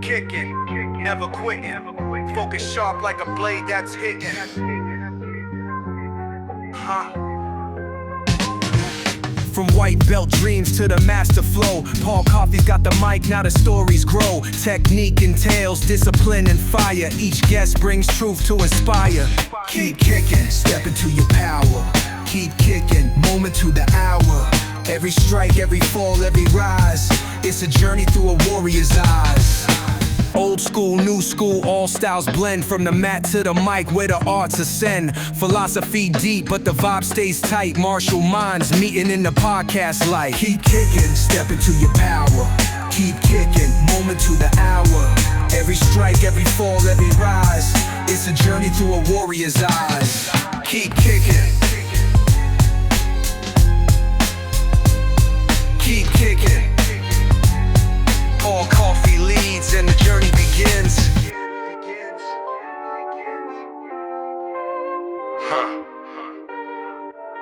kicking, never quitting. Focus sharp like a blade that's hitting. From white belt dreams to the master flow, Paul Coffey's got the mic, now the stories grow. Technique entails discipline and fire. Each guest brings truth to inspire. Keep kicking, step into your power. Keep kicking, moment to the hour. Every strike, every fall, every rise. It's a journey through a warrior's eyes. Old school, new school, all styles blend. From the mat to the mic, where the arts ascend. Philosophy deep, but the vibe stays tight. Martial minds meeting in the podcast light. Keep kicking, step into your power. Keep kicking, moment to the hour. Every strike, every fall, every rise. It's a journey through a warrior's eyes. Keep kicking. Keep kicking. Paul Coffey leads and the journey begins.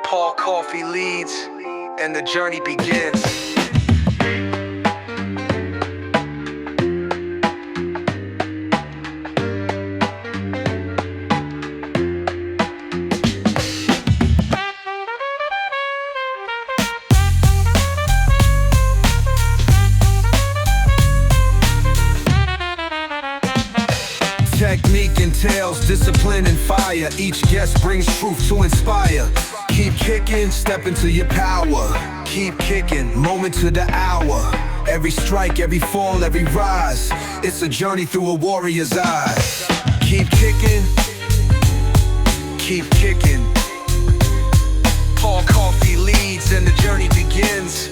Paul Coffey leads and the journey begins. Technique entails discipline and fire. Each guest brings truth to inspire. Keep kicking, step into your power. Keep kicking, moment to the hour. Every strike, every fall, every rise. It's a journey through a warrior's eyes. Keep kicking. Keep kicking. Paul Coffey leads and the journey begins.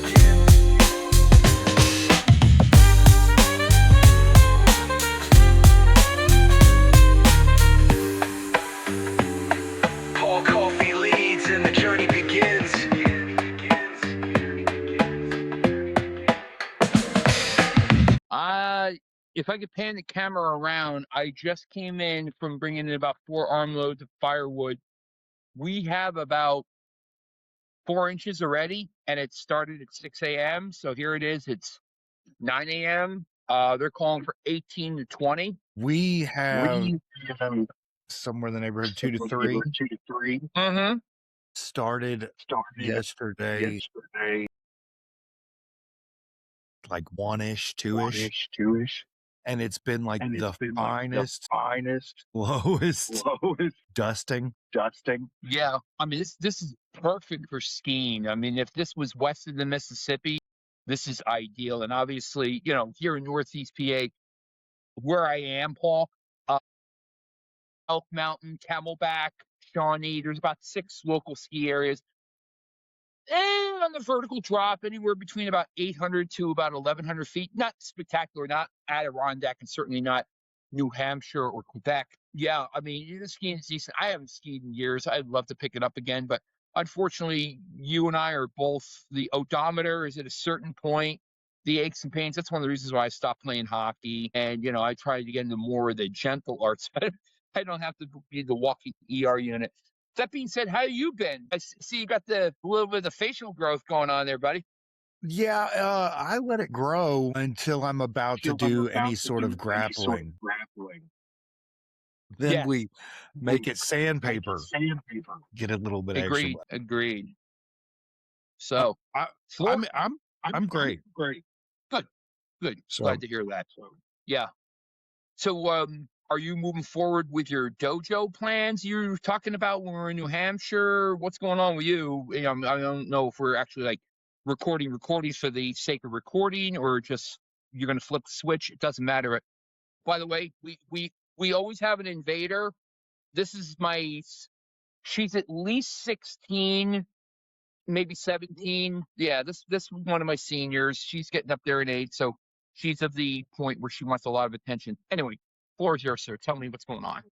If I could pan the camera around, I just came in from bringing in about 4 armloads of firewood. We have about 4 inches already, and it started at 6 a.m. So here it is. It's 9 a.m. They're calling for 18 to 20. We have somewhere in the neighborhood 2 to 3. Mm-hmm. Started yesterday. Like 1-ish, 2-ish. And it's been like the finest, lowest dusting. Yeah, I mean this is perfect for skiing. I mean, if this was west of the Mississippi, this is ideal. And obviously, you know, here in Northeast PA, where I am, Paul, Elk Mountain, Camelback, Shawnee, there's about 6 local ski areas. And on the vertical drop, anywhere between about 800 to about 1,100 feet. Not spectacular, not Adirondack, and certainly not New Hampshire or Quebec. Yeah, I mean, the skiing is decent. I haven't skied in years. I'd love to pick it up again, but unfortunately, you and I are both, the odometer is at a certain point, the aches and pains. That's one of the reasons why I stopped playing hockey. And, you know, I tried to get into more of the gentle arts, but I don't have to be the walking ER unit. That being said, how you been? I see you got the little bit of the facial growth going on there, buddy. Yeah, I let it grow until I'm about to do any sort of grappling. Then we make it sandpaper. Get a little bit extra. Agreed. So I'm great. Good. So, glad to hear that. Yeah. So are you moving forward with your dojo plans you were talking about when we were in New Hampshire? What's going on with you? I don't know if we're actually like recording recordings for the sake of recording, or just you're going to flip the switch. It doesn't matter. By the way, we always have an invader. This is she's at least 16, maybe 17. Yeah, this is one of my seniors. She's getting up there in age, so she's of the point where she wants a lot of attention. Anyway, floor is yours, sir. Tell me what's going on.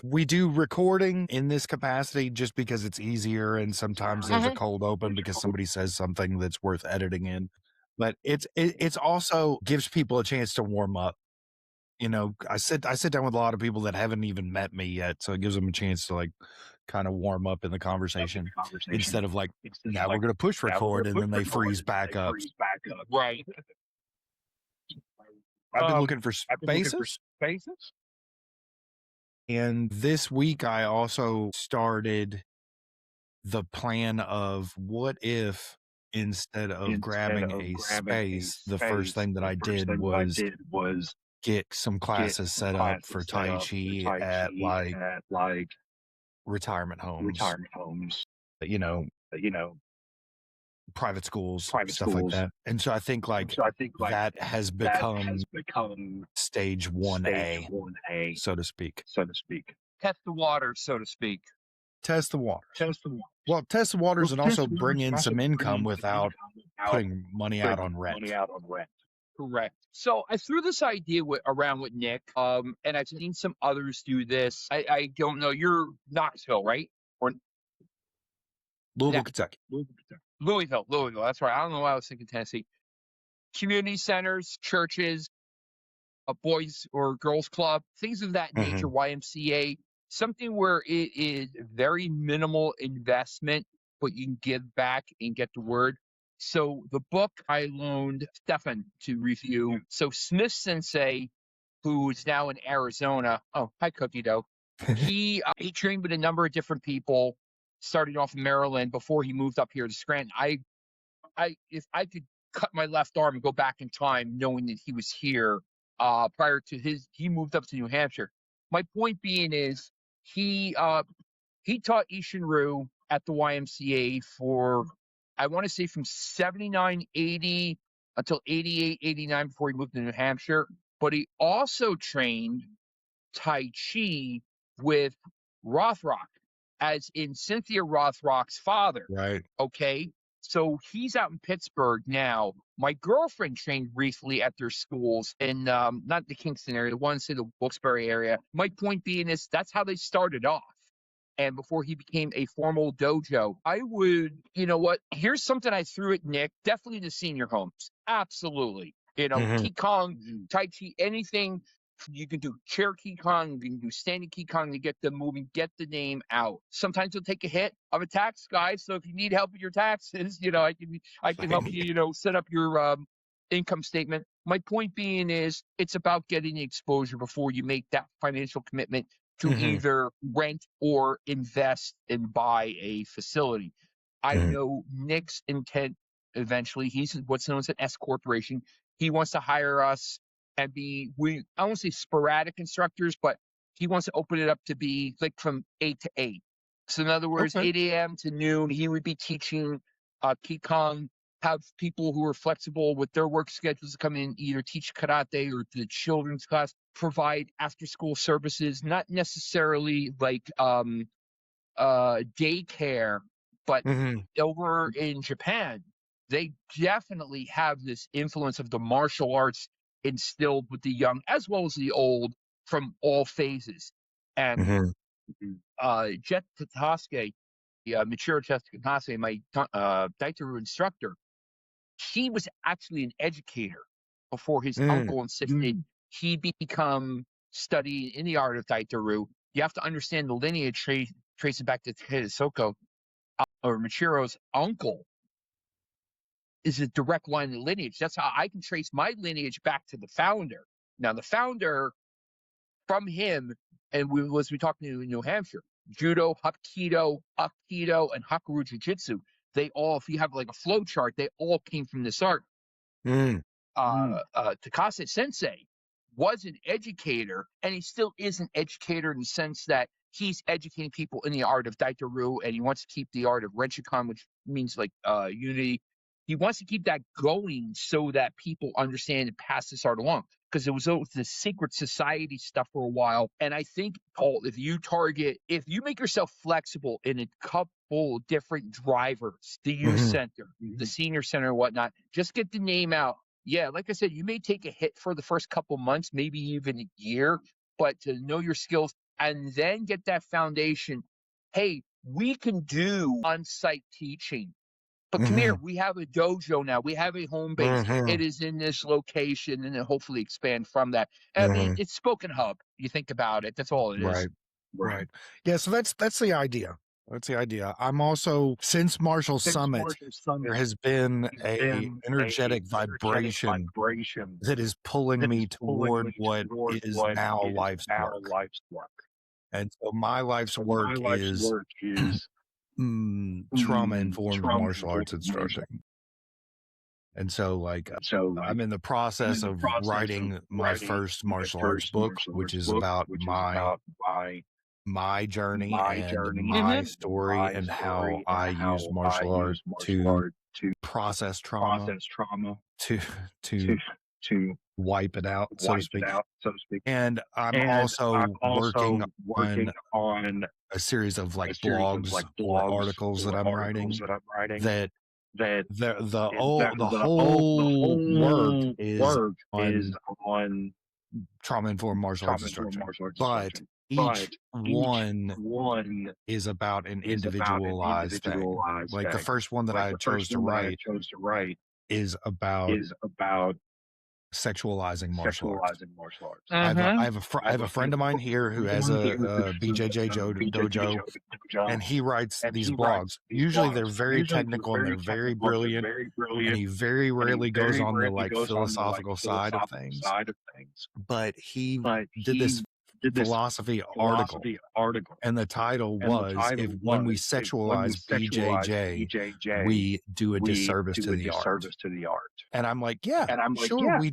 We do recording in this capacity just because it's easier, and sometimes there's a cold open because somebody says something that's worth editing in. But it's also gives people a chance to warm up. You know, I sit down with a lot of people that haven't even met me yet, so it gives them a chance to like kind of warm up in the conversation instead of like, now we're going to push record and then they freeze back up. Right. I've been looking for I've been looking for spaces. spaces. And this week I also started the plan of what if instead of grabbing a space, the first thing that I did was get some classes set up for Tai Chi at like retirement homes, you know, private schools, stuff like that. And so I think like that has become stage 1A, so to speak. Test the water, so to speak. Test the waters. Well, test the waters and also bring in some income without putting money out on rent. Correct. So I threw this idea around with Nick, and I've seen some others do this. I don't know. You're Knoxville, right? Or Louisville, yeah, Kentucky. Louisville. That's right. I don't know why I was thinking Tennessee. Community centers, churches, a boys or girls club, things of that nature, YMCA, something where it is very minimal investment, but you can give back and get the word. So the book I loaned Stefan to review. So Smith Sensei, who is now in Arizona. Oh, hi, Cookie Dough. He trained with a number of different people, starting off in Maryland before he moved up here to Scranton. If I could cut my left arm and go back in time, knowing that he was here prior to he moved up to New Hampshire. My point being is he taught Ishinru at the YMCA for, I want to say, from 79, 80 until 88, 89 before he moved to New Hampshire. But he also trained Tai Chi with Rothrock, as in Cynthia Rothrock's father. Right. Okay. So he's out in Pittsburgh now. My girlfriend trained briefly at their schools in not the Kingston area, the ones in the Wilkes-Barre area. My point being is that's how they started off. And before he became a formal dojo, I would, you know what? Here's something I threw at Nick. Definitely the senior homes. Absolutely. Qigong, Tai Chi, anything. You can do chair Qigong, you can do standing Qigong to get them moving, get the name out. Sometimes you'll take a hit. I'm a tax guy, so if you need help with your taxes, I can help you, set up your income statement. My point being is it's about getting the exposure before you make that financial commitment to either rent or invest and buy a facility. I know Nick's intent eventually. He's what's known as an S corporation. He wants to hire us and I won't say sporadic instructors, but he wants to open it up to be like from 8 to 8. So in other words, 8 a.m. to noon, he would be teaching Qigong, have people who are flexible with their work schedules to come in, either teach karate or the children's class, provide after school services, not necessarily like daycare, but over in Japan, they definitely have this influence of the martial arts instilled with the young as well as the old from all phases. And Jet Tatasuke, Michiro Tatasuke, my Daitaru instructor, he was actually an educator before his uncle insisted he become studying in the art of Daitaru. You have to understand the lineage tracing back to Hitosoko, or Michiro's uncle is a direct line of lineage. That's how I can trace my lineage back to the founder. Now, the founder from him, and we talking to in New Hampshire, Judo, Hapkido, Aikido, and Hakaru Jiu-Jitsu. They all, if you have like a flow chart, they all came from this art. Takase Sensei was an educator, and he still is an educator in the sense that he's educating people in the art of Daitaru, and he wants to keep the art of Renshikan, which means like unity. He wants to keep that going so that people understand and pass this art along. Because it was the secret society stuff for a while. And I think, Paul, if you make yourself flexible in a couple different drivers, the youth center, the senior center and whatnot, just get the name out. Yeah, like I said, you may take a hit for the first couple months, maybe even a year, but to know your skills and then get that foundation. Hey, we can do on-site teaching. But come here, we have a dojo now. We have a home base. It is in this location, and then hopefully expand from that. I mean, it's Spoken Hub. You think about it. That's all it is. Right. Yeah, so that's the idea. That's the idea. I'm also, since Marshall Summit, there has been a energetic vibration that is pulling me toward what is now life's work. And so my life's work is trauma-informed martial arts instructing. And so, like, I'm in the process of writing my first martial arts book, which is about my journey and my story and how I use martial art to process trauma, to wipe it out, so to speak. And I'm also working on a series of like blogs or articles that I'm writing that the whole work is on trauma-informed martial arts instruction, but each one is about an individualized thing. Like the first one that I chose to write is about sexualizing martial arts. I have a friend of mine here who has a BJJ dojo, and he writes these blogs. Usually they're very technical and they're very brilliant, and he very rarely goes on the like philosophical side of things. But he did this philosophy article, and the title was "If when we sexualize BJJ, we do a disservice to the art." And I'm like, yeah, sure we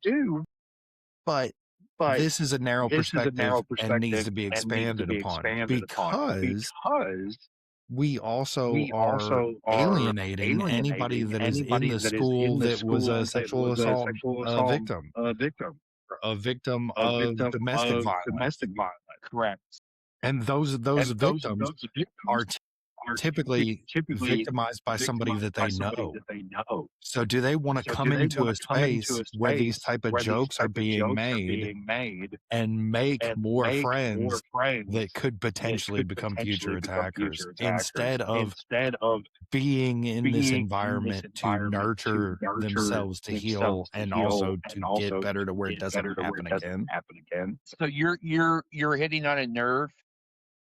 do, but this is a narrow perspective and needs to be expanded upon, because we also are alienating anybody that is in the school that was a sexual assault victim, a victim of domestic violence. Correct. And those victims are typically victimized by somebody that they know. So do they want to come into a space where these type of jokes are being made and make more friends that could potentially become future attackers, instead of being in this environment to nurture themselves to heal and also to get better to where it doesn't happen again? So you're hitting on a nerve.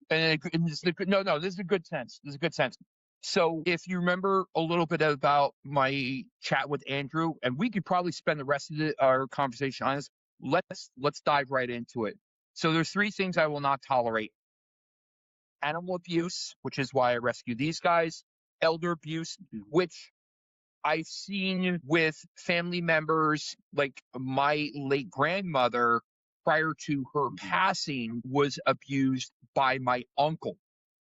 And this is a good sense. This is a good sense. So if you remember a little bit about my chat with Andrew, and we could probably spend the rest of our conversation on this, let's dive right into it. So there's 3 things I will not tolerate: animal abuse, which is why I rescued these guys; elder abuse, which I've seen with family members, like my late grandmother, prior to her passing, was abused by my uncle,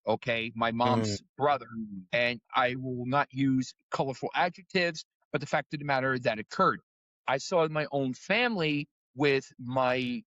okay, my mom's brother. And I will not use colorful adjectives, but the fact of the matter that occurred. I saw in my own family with my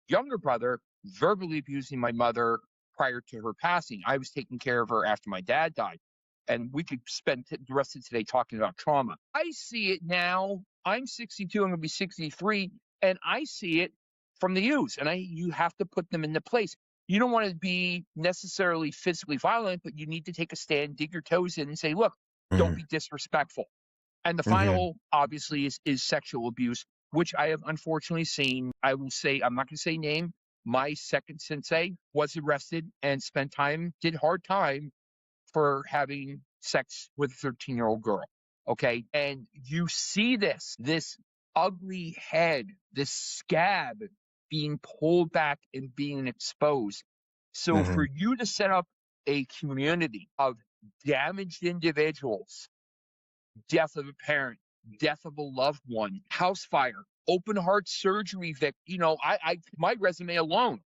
younger brother verbally abusing my mother prior to her passing. I was taking care of her after my dad died. And we could spend the rest of today talking about trauma. I see it now. I'm 62. I'm going to be 63. And I see it from the youth. And you have to put them into place. You don't want to be necessarily physically violent, but you need to take a stand, dig your toes in, and say, look, don't be disrespectful. And the final, obviously, is sexual abuse, which I have unfortunately seen. I will say, I'm not going to say name. My second sensei was arrested and did hard time for having sex with a 13-year-old girl. Okay. And you see this ugly head, this scab being pulled back and being exposed. So for you to set up a community of damaged individuals, death of a parent, death of a loved one, house fire, open heart surgery my resume alone.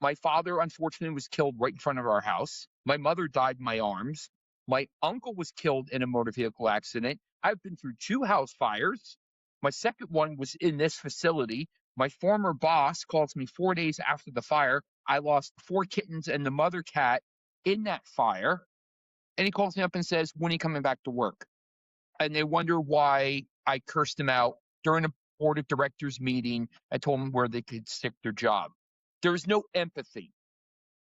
My father, unfortunately, was killed right in front of our house. My mother died in my arms. My uncle was killed in a motor vehicle accident. I've been through 2 house fires. My second one was in this facility. My former boss calls me 4 days after the fire. I lost 4 kittens and the mother cat in that fire. And he calls me up and says, when are you coming back to work? And they wonder why I cursed him out during a board of directors meeting. I told them where they could stick their job. There is no empathy.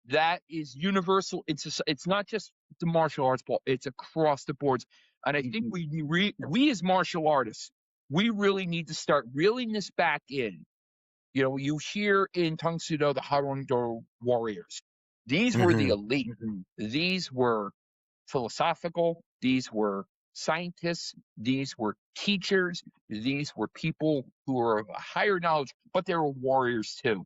That is universal. It's not just the martial arts ball. It's across the boards. And I think we as martial artists, we really need to start reeling this back in. You hear in Tang Soo Do the Harondo warriors. These were the elite. These were philosophical. These were scientists. These were teachers. These were people who were of a higher knowledge, but they were warriors too.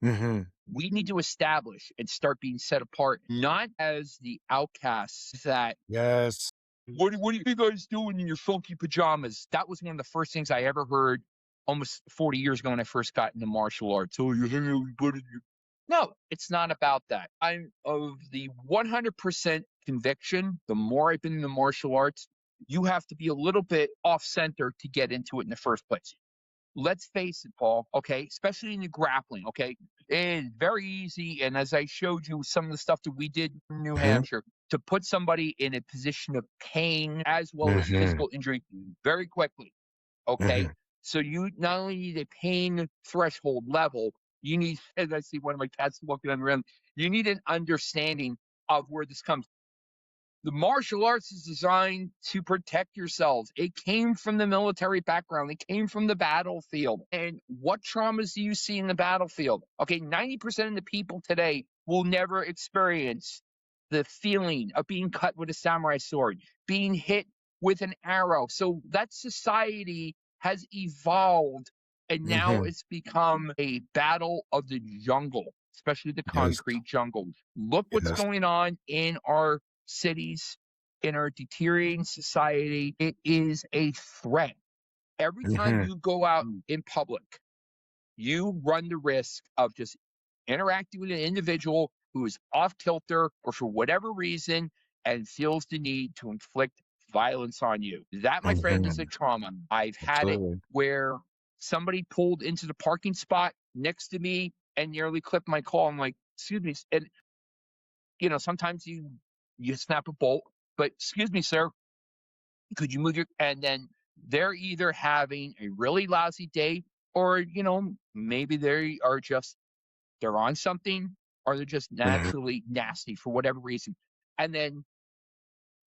We need to establish and start being set apart, not as the outcasts that, Yes. what are you guys doing in your funky pajamas? That was one of the first things I ever heard almost 40 years ago when I first got into martial arts. Oh, you're hanging out with your buddies. No, it's not about that. I'm of the 100% conviction, the more I've been in the martial arts, you have to be a little bit off center to get into it in the first place. Let's face it, Paul, okay, especially in the grappling, okay, it's very easy. And as I showed you some of the stuff that we did in New Hampshire, to put somebody in a position of pain as well as physical injury very quickly, okay? So you not only need a pain threshold level, you need, as I see one of my cats walking around, you need an understanding of where this comes. The martial arts is designed to protect yourselves. It came from the military background. It came from the battlefield. And what traumas do you see in the battlefield? Okay, 90% of the people today will never experience the feeling of being cut with a samurai sword, being hit with an arrow. So that society has evolved, and now it's become a battle of the jungle, especially the concrete jungle. Look what's going on in our cities, in our deteriorating society. It is a threat. Every time you go out in public, you run the risk of just interacting with an individual who is off kilter or for whatever reason and feels the need to inflict violence on you. That, my friend, is a trauma. I've had it where somebody pulled into the parking spot next to me and nearly clipped my call. I'm like, excuse me. And you know, sometimes you snap a bolt, but excuse me, sir, could you move your, and then they're either having a really lousy day or, you know, maybe they are just, they're on something or they're just naturally nasty for whatever reason. And then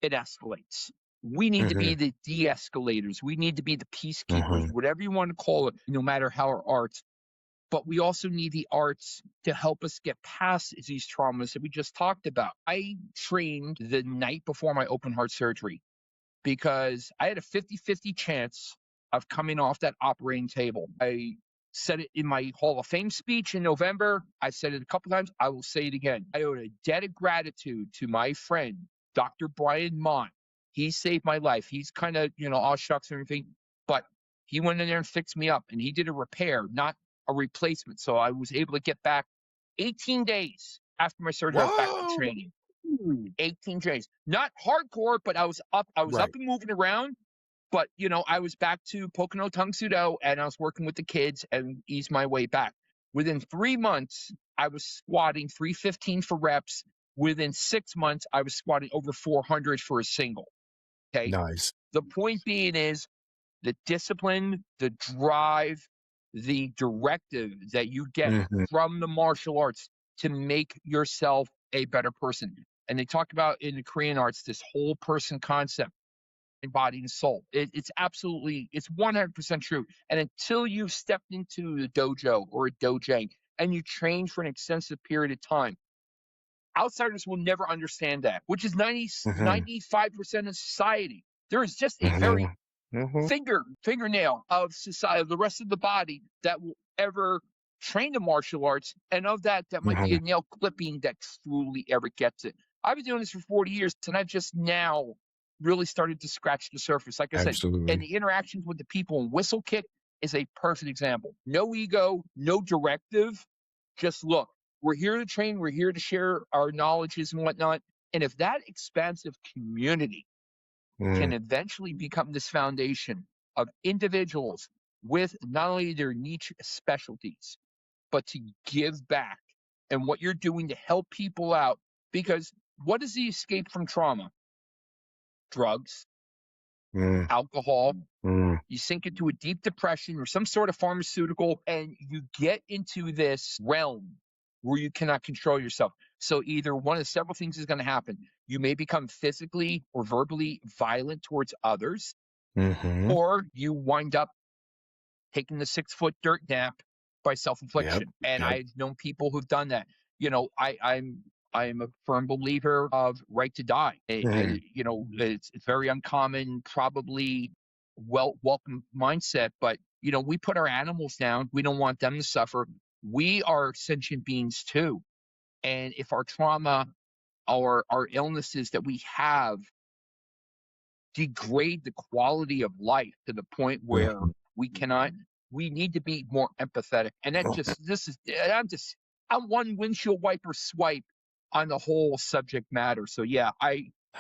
it escalates. We need to be the de-escalators. We need to be the peacekeepers, whatever you want to call it, no matter how our arts. But we also need the arts to help us get past these traumas that we just talked about. I trained the night before my open heart surgery because I had a 50-50 chance of coming off that operating table. I said it in my Hall of Fame speech in November. I said it a couple times. I will say it again. I owe a debt of gratitude to my friend, Dr. Brian Mott. He saved my life. He's kind of, you know, all shucks and everything, but he went in there and fixed me up, and he did a repair, not a replacement. So I was able to get back 18 days after my surgery. I was back to training. 18 days. Not hardcore, but I was up and moving around. But, you know, I was back to Pocono Tung Sudo, and I was working with the kids and eased my way back. Within 3 months, I was squatting 315 for reps. Within 6 months, I was squatting over 400 for a single. Okay. Nice. The point being is the discipline, the drive, the directive that you get from the martial arts to make yourself a better person. And they talk about in the Korean arts, this whole person concept, body and soul. It's absolutely, it's 100% true. And until you've stepped into the dojo or a dojang and you train for an extensive period of time, outsiders will never understand that, which is 95% of society. There is just a very fingernail of society, of the rest of the body that will ever train the martial arts, and of that might be a nail clipping that truly ever gets it. I've been doing this for 40 years, and I've just now really started to scratch the surface. Like I said, and the interactions with the people in Whistle Kick is a perfect example. No ego, no directive, just look. We're here to train. We're here to share our knowledges and whatnot. And if that expansive community can eventually become this foundation of individuals with not only their niche specialties, but to give back and what you're doing to help people out. Because what is the escape from trauma? Drugs, alcohol. You sink into a deep depression or some sort of pharmaceutical, and you get into this realm where you cannot control yourself. So either one of several things is going to happen. You may become physically or verbally violent towards others, or you wind up taking the 6-foot dirt nap by self-infliction. And I've known people who've done that. You know, I'm I am a firm believer of right to die. It's very uncommon, probably welcome mindset, but we put our animals down. We don't want them to suffer. We are sentient beings too. And if our trauma or our illnesses that we have degrade the quality of life to the point where we need to be more empathetic. And I'm one windshield wiper swipe on the whole subject matter. So yeah,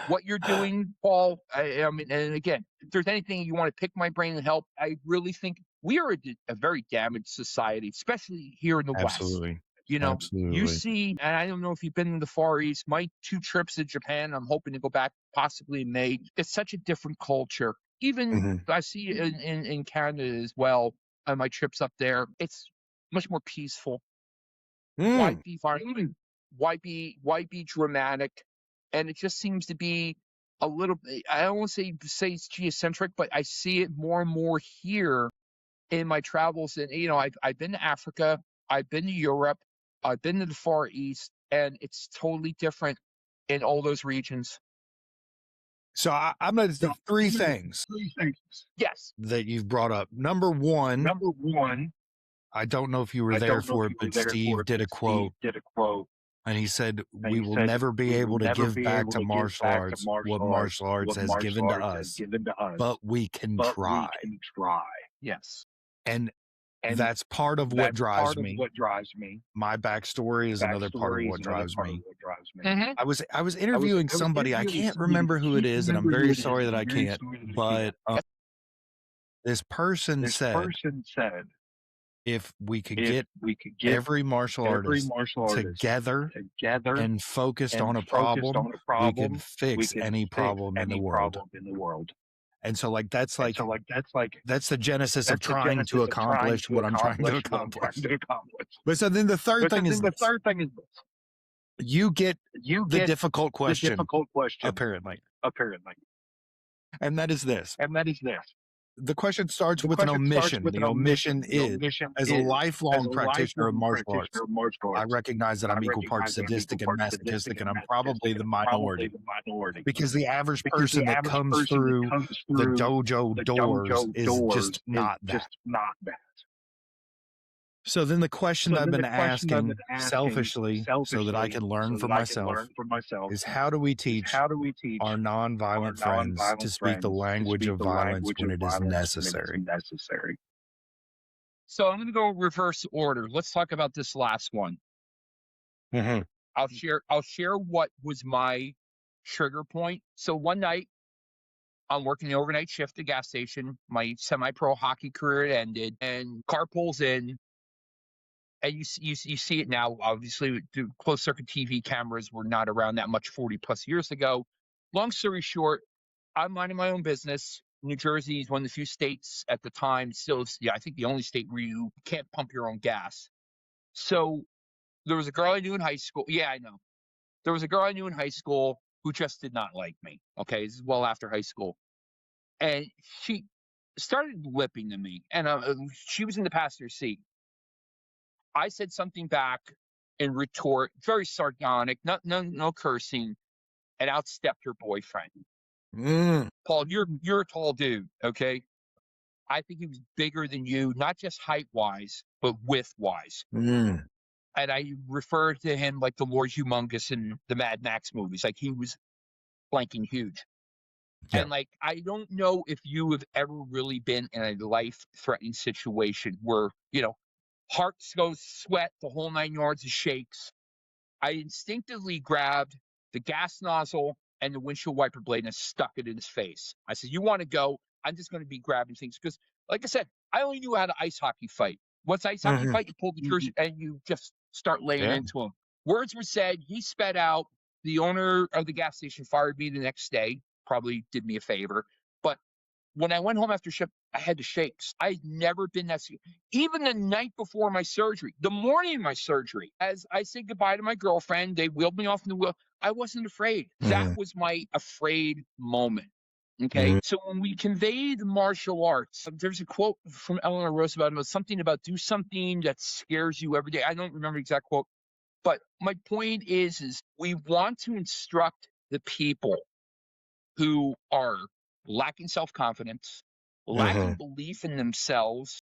what you're doing, Paul, I mean, and again, if there's anything you want to pick my brain and help, I really think we are a very damaged society, especially here in the West. Absolutely. You Absolutely. see, and I don't know if you've been in the Far East, my 2 trips to Japan, I'm hoping to go back possibly in May. It's such a different culture. Even I see in Canada as well, on my trips up there, it's much more peaceful. Why be violent? Why be dramatic? And it just seems to be a little bit, I don't want to say it's geocentric, but I see it more and more here in my travels. And I've been to Africa, I've been to Europe, I've been to the Far East, and it's totally different in all those regions. So I'm going to three things. Yes. That you've brought up. Number one, I don't know if you were there for it, but Steve did a quote. And he said, we will never be able to give back to martial arts what martial arts has given to us, but we can try. Yes. And that's part of what drives me. My backstory is another part of what drives me. I was interviewing somebody, I can't remember who it is, and I'm very sorry that I can't, but this person said, if we could get every martial artist together and focused on a problem, we could fix any problem in the world. And so that's the genesis of trying to accomplish what I'm trying to accomplish. But so then the third thing is you get the difficult question, apparently. And that is this. The question starts with an omission. The omission is, as a lifelong practitioner of martial arts, I recognize that I'm equal parts sadistic and masochistic, and I'm probably the minority. Because the average person that comes through the dojo doors is just not that. So then the question that I've been asking selfishly, so that I can learn for myself, is how do we teach our nonviolent friends to speak the language of violence when it is necessary? So I'm going to go reverse order. Let's talk about this last one. I'll share what was my trigger point. So one night, I'm working the overnight shift at the gas station. My semi-pro hockey career had ended, and car pulls in. And you see it now, obviously, the closed circuit TV cameras were not around that much 40 plus years ago. Long story short, I'm minding my own business. New Jersey is one of the few states at the time, still, I think the only state where you can't pump your own gas. So there was a girl I knew in high school. Yeah, I know. There was a girl I knew in high school who just did not like me. Okay, this is well after high school. And she started lipping to me, and she was in the passenger seat. I said something back in retort, very sardonic, no cursing, and outstepped her boyfriend. Paul, you're a tall dude, okay? I think he was bigger than you, not just height-wise, but width-wise. And I refer to him like the Lord Humongous in the Mad Max movies, like he was blanking huge. Yeah. And I don't know if you have ever really been in a life-threatening situation where, heart goes sweat, the whole 9 yards of shakes. I instinctively grabbed the gas nozzle and the windshield wiper blade and stuck it in his face. I said, you want to go? I'm just going to be grabbing things. Because, like I said, I only knew how to ice hockey fight. What's ice hockey fight? You pull the jersey and you just start laying into him. Words were said. He sped out. The owner of the gas station fired me the next day. Probably did me a favor. But when I went home after shift, I had the shakes. I'd never been that sick. Even the night before my surgery, the morning of my surgery, as I said goodbye to my girlfriend, they wheeled me off in the wheel. I wasn't afraid. That was my afraid moment. Okay. So when we convey the martial arts, there's a quote from Eleanor Roosevelt about something about do something that scares you every day. I don't remember the exact quote, But my point is we want to instruct the people who are lacking self-confidence, lacking belief in themselves.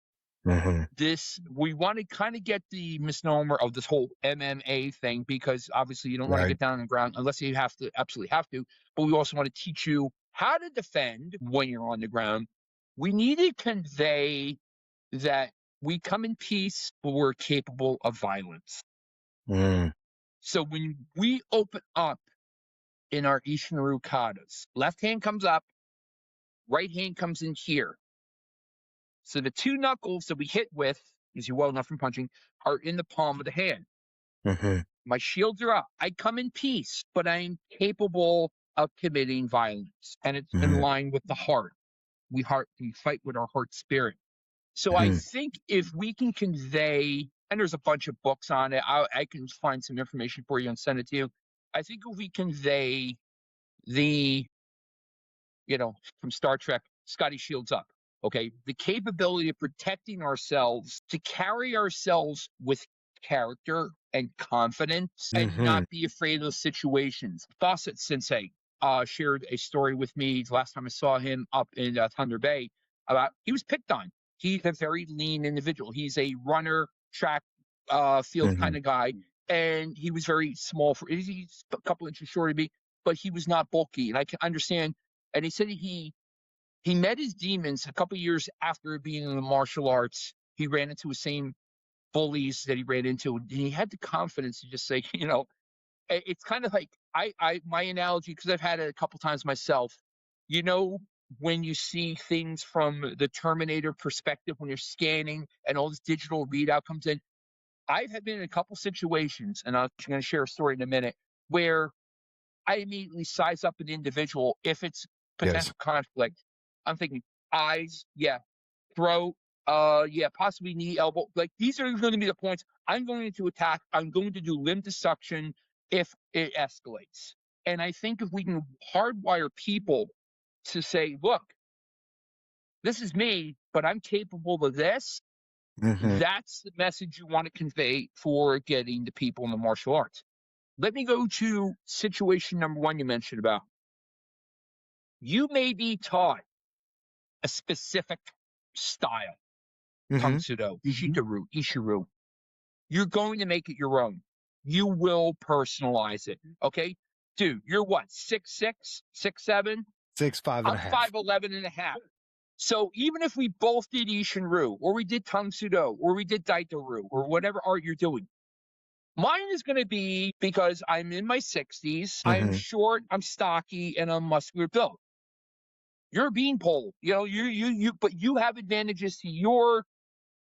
We want to kind of get the misnomer of this whole MMA thing, because obviously you don't want to Right. get down on the ground unless you have to, absolutely have to. But we also want to teach you how to defend when you're on the ground. We need to convey that we come in peace, but we're capable of violence. So when we open up in our Ishinryu katas, left hand comes up, right hand comes in here. So the two knuckles that we hit with, as you well know from punching, are in the palm of the hand. My shields are up. I come in peace, but I'm capable of committing violence. And it's in line with the heart. We fight with our heart spirit. So I think if we can convey, and there's a bunch of books on it, I can find some information for you and send it to you. I think if we convey the, from Star Trek, Scotty Shields up, okay, the capability of protecting ourselves, to carry ourselves with character and confidence, and not be afraid of those situations. Fawcett Sensei shared a story with me the last time I saw him up in Thunder Bay about he was picked on. He's a very lean individual. He's a runner, track, field kind of guy, and he was very small. He's a couple inches shorter than me, but he was not bulky, and I can understand. And he said he met his demons a couple years after being in the martial arts. He ran into the same bullies that he ran into, and he had the confidence to just say, it's kind of like my analogy, because I've had it a couple times myself. When you see things from the Terminator perspective, when you're scanning and all this digital readout comes in, I've been in a couple situations, and I'm going to share a story in a minute, where I immediately size up an individual if it's potential conflict. I'm thinking eyes, yeah, throat, yeah, possibly knee, elbow. Like, these are going to be the points I'm going to attack. I'm going to do limb dissection if it escalates. And I think if we can hardwire people to say, look, this is me, but I'm capable of this, that's the message you want to convey for getting the people in the martial arts. Let me go to situation number one you mentioned about. You may be taught a specific style, Tangsudo, Shitaru, Ishiru. You're going to make it your own. You will personalize it, okay? Dude, you're what, 6'6", 6'7"? 6'5" and I'm a half. 5'11" and a half. So even if we both did Ishinryu, or we did Tangsudo, or we did Daito-ryu, or whatever art you're doing, mine is going to be, because I'm in my 60s, I'm short, I'm stocky, and I'm muscular built. You're a beanpole, but you have advantages to your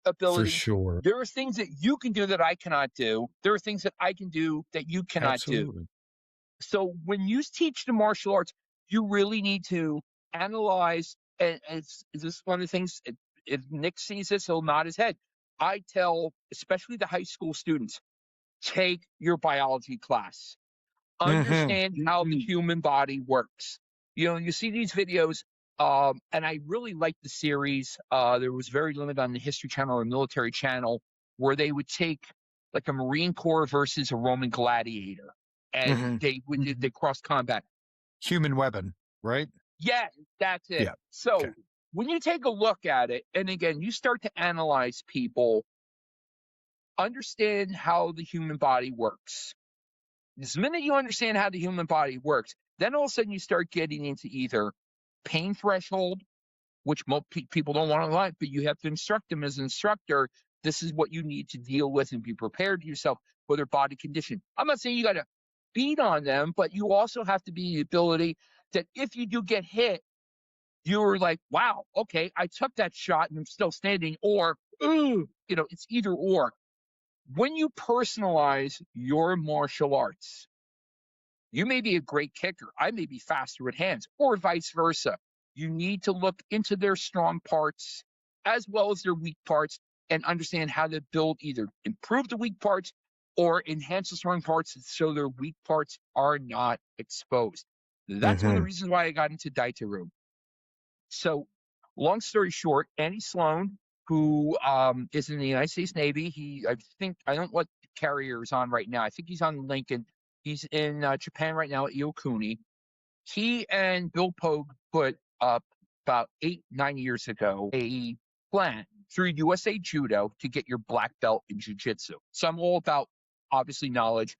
ability. For sure. There are things that you can do that I cannot do. There are things that I can do that you cannot do. So when you teach the martial arts, you really need to analyze. And is this one of the things? If Nick sees this, he'll nod his head. I tell, especially the high school students, take your biology class. Understand how the human body works. You see these videos, and I really liked the series. There was very limited on the History Channel or Military Channel, where they would take like a Marine Corps versus a Roman gladiator, and they cross combat. Human weapon, right? Yeah, that's it. Yeah. So when you take a look at it, and again, you start to analyze people, understand how the human body works. The minute you understand how the human body works, then all of a sudden you start getting into either pain threshold, which most people don't want to like, but you have to instruct them as an instructor. This is what you need to deal with and be prepared yourself for their body condition. I'm not saying you got to beat on them, but you also have to be the ability that if you do get hit, you're like, wow, okay, I took that shot and I'm still standing, or, it's either or. When you personalize your martial arts, you may be a great kicker. I may be faster with hands, or vice versa. You need to look into their strong parts as well as their weak parts and understand how to either improve the weak parts or enhance the strong parts so their weak parts are not exposed. That's one of the reasons why I got into Daito-ryu. So, long story short, Annie Sloan, who is in the United States Navy. I think, I don't know what carrier is on right now. I think he's on Lincoln. He's in Japan right now at Iokuni. He and Bill Pogue put up about 8-9 years ago a plan through USA Judo to get your black belt in jiu-jitsu. So I'm all about, obviously, knowledge.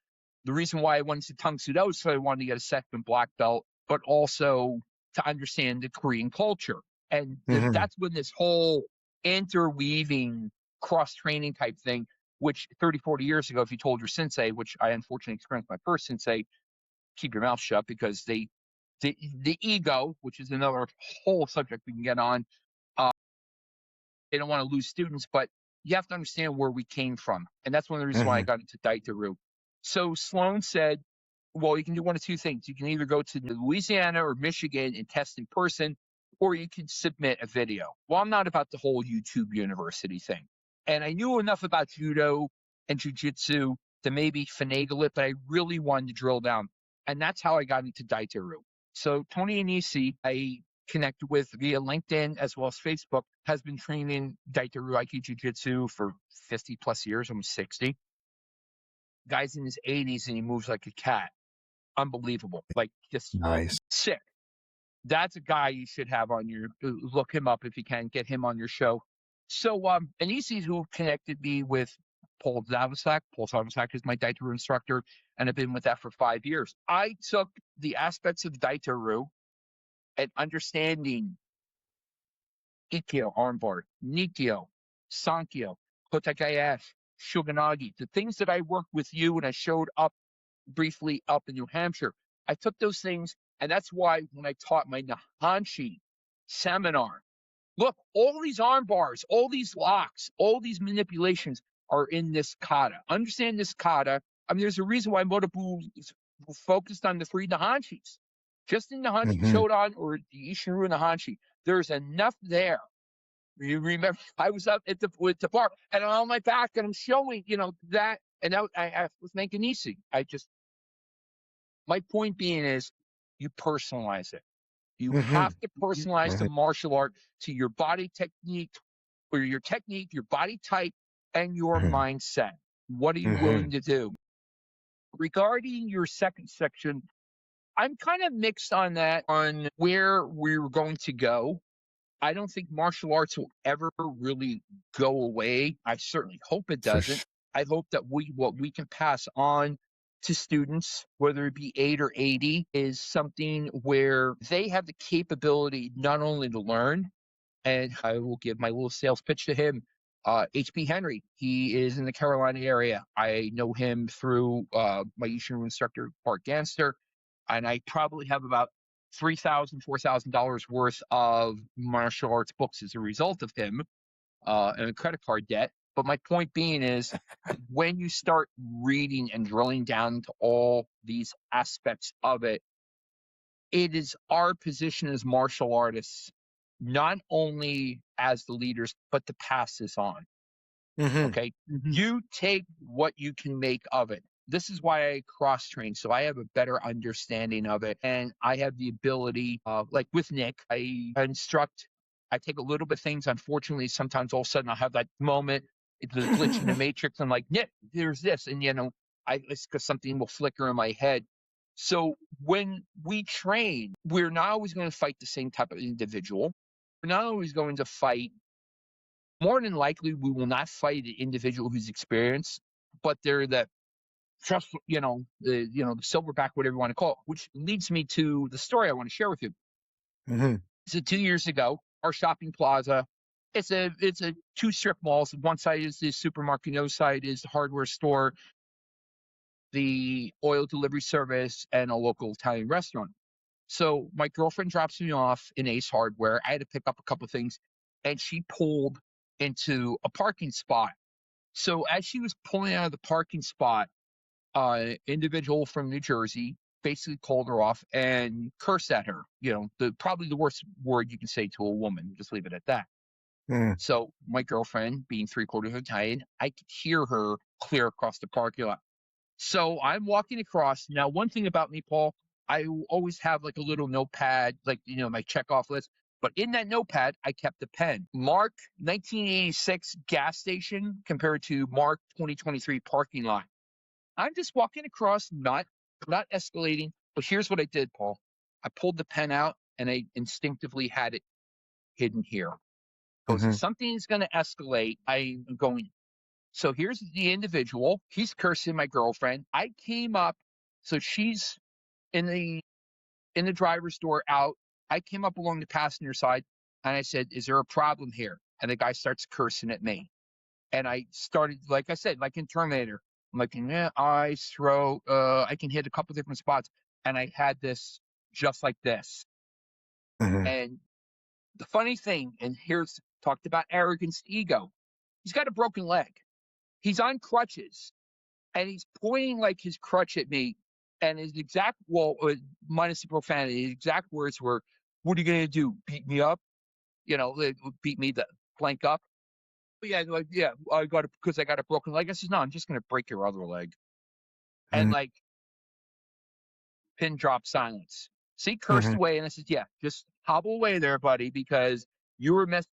The reason why I went to Tang Soo Do is so I wanted to get a second black belt, but also to understand the Korean culture. And that's when this whole interweaving cross-training type thing, which 30, 40 years ago, if you told your sensei, which I unfortunately experienced my first sensei, keep your mouth shut, because the ego, which is another whole subject we can get on, they don't want to lose students, but you have to understand where we came from. And that's one of the reasons why I got into Daitaru. So Sloan said, well, you can do one of two things. You can either go to Louisiana or Michigan and test in person, or you can submit a video. Well, I'm not about the whole YouTube university thing. And I knew enough about judo and jujitsu to maybe finagle it, but I really wanted to drill down. And that's how I got into Daitaru. So Tony Anisi, I connected with via LinkedIn as well as Facebook, has been training Daitaru Aiki Jiu-Jitsu for 50 plus years, almost 60. Guy's in his 80s and he moves like a cat. Unbelievable. Like, just Nice. sick. That's a guy you should have on your, look him up if you can, get him on your show. So Anisi, who connected me with Paul Zavasak. Paul Zavasak is my Daitaru instructor, and I've been with that for 5 years. I took the aspects of Daitaru and understanding Ikkyo, armbar, Nikyo, Sankyo, Kotakayashi, Shogunagi, the things that I worked with you when I showed up briefly up in New Hampshire. I took those things, and that's why when I taught my Nahanshi seminar, look, all these arm bars, all these locks, all these manipulations are in this kata. Understand this kata. I mean, there's a reason why Motobu is focused on the 3 Nahanshis. Just in Nahanshi Shodan or the Ishinru Nahanshi, there's enough there. You remember, I was up at with the park, and I'm on my back, and I'm showing, that, and I was making easy. My point being is, you personalize it. You have to personalize the martial art to your body technique, or your technique, your body type, and your mindset. What are you willing to do? Regarding your second section, I'm kind of mixed on that, on where we're going to go. I don't think martial arts will ever really go away. I certainly hope it doesn't. I hope that what we can pass on to students, whether it be 8 or 80, is something where they have the capability not only to learn, and I will give my little sales pitch to him. H.P. Henry, he is in the Carolina area. I know him through my Ishinru instructor, Bart Ganster, and I probably have about $3,000, $4,000 worth of martial arts books as a result of him, and a credit card debt. But my point being is, when you start reading and drilling down into all these aspects of it, it is our position as martial artists, not only as the leaders, but to pass this on. Okay? You take what you can make of it. This is why I cross-train, so I have a better understanding of it. And I have the ability, like with Nick, I instruct, I take a little bit of things. Unfortunately, sometimes all of a sudden I'll have that moment, it's a glitch in the matrix. I'm like, Nick, there's this. And, it's because something will flicker in my head. So when we train, we're not always going to fight the same type of individual. We're not always going to fight. More than likely, we will not fight an individual who's experienced, but they're the trust, the silverback, whatever you want to call it, which leads me to the story I want to share with you. So 2 years ago, our shopping plaza, it's a 2 strip malls. One side is the supermarket, the other side is the hardware store, the oil delivery service, and a local Italian restaurant. So my girlfriend drops me off in Ace Hardware. I had to pick up a couple of things, and she pulled into a parking spot. So as she was pulling out of the parking spot, individual from New Jersey basically called her off and cursed at her. Probably the worst word you can say to a woman. Just leave it at that. So my girlfriend, being 3/4 Italian, I could hear her clear across the parking lot. So I'm walking across. Now, one thing about me, Paul, I always have like a little notepad, like, my checkoff list. But in that notepad, I kept a pen. Mark 1986 gas station compared to Mark 2023 parking lot. I'm just walking across, not escalating. But here's what I did, Paul. I pulled the pen out and I instinctively had it hidden here. Because if something's going to escalate, I'm going. So here's the individual. He's cursing my girlfriend. I came up. So she's in the driver's door out. I came up along the passenger side and I said, "Is there a problem here?" And the guy starts cursing at me. And I started, like I said, like in Terminator. I'm like, yeah, eyes, throat, I can hit a couple different spots. And I had this just like this. And the funny thing, and here's talked about arrogance, ego. He's got a broken leg. He's on crutches. And he's pointing like his crutch at me. And his exact, minus the profanity, his exact words were, "What are you going to do? Beat me up? Beat me the blank up?" But yeah, like, yeah, because I got a broken leg. I said, "No, I'm just going to break your other leg." And like, pin drop silence. So he cursed away. And I said, "Yeah, just hobble away there, buddy, because you were messed."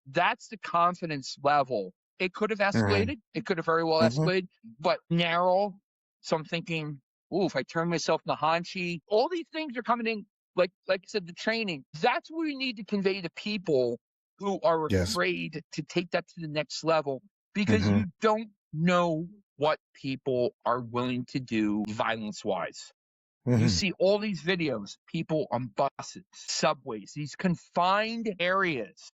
That's the confidence level. It could have escalated. It could have very well escalated, but narrow. So I'm thinking, ooh, if I turn myself into Hanshi, all these things are coming in. Like I said, the training. That's what we need to convey to people who are afraid to take that to the next level, because you don't know what people are willing to do violence-wise. You see all these videos, people on buses, subways, these confined areas.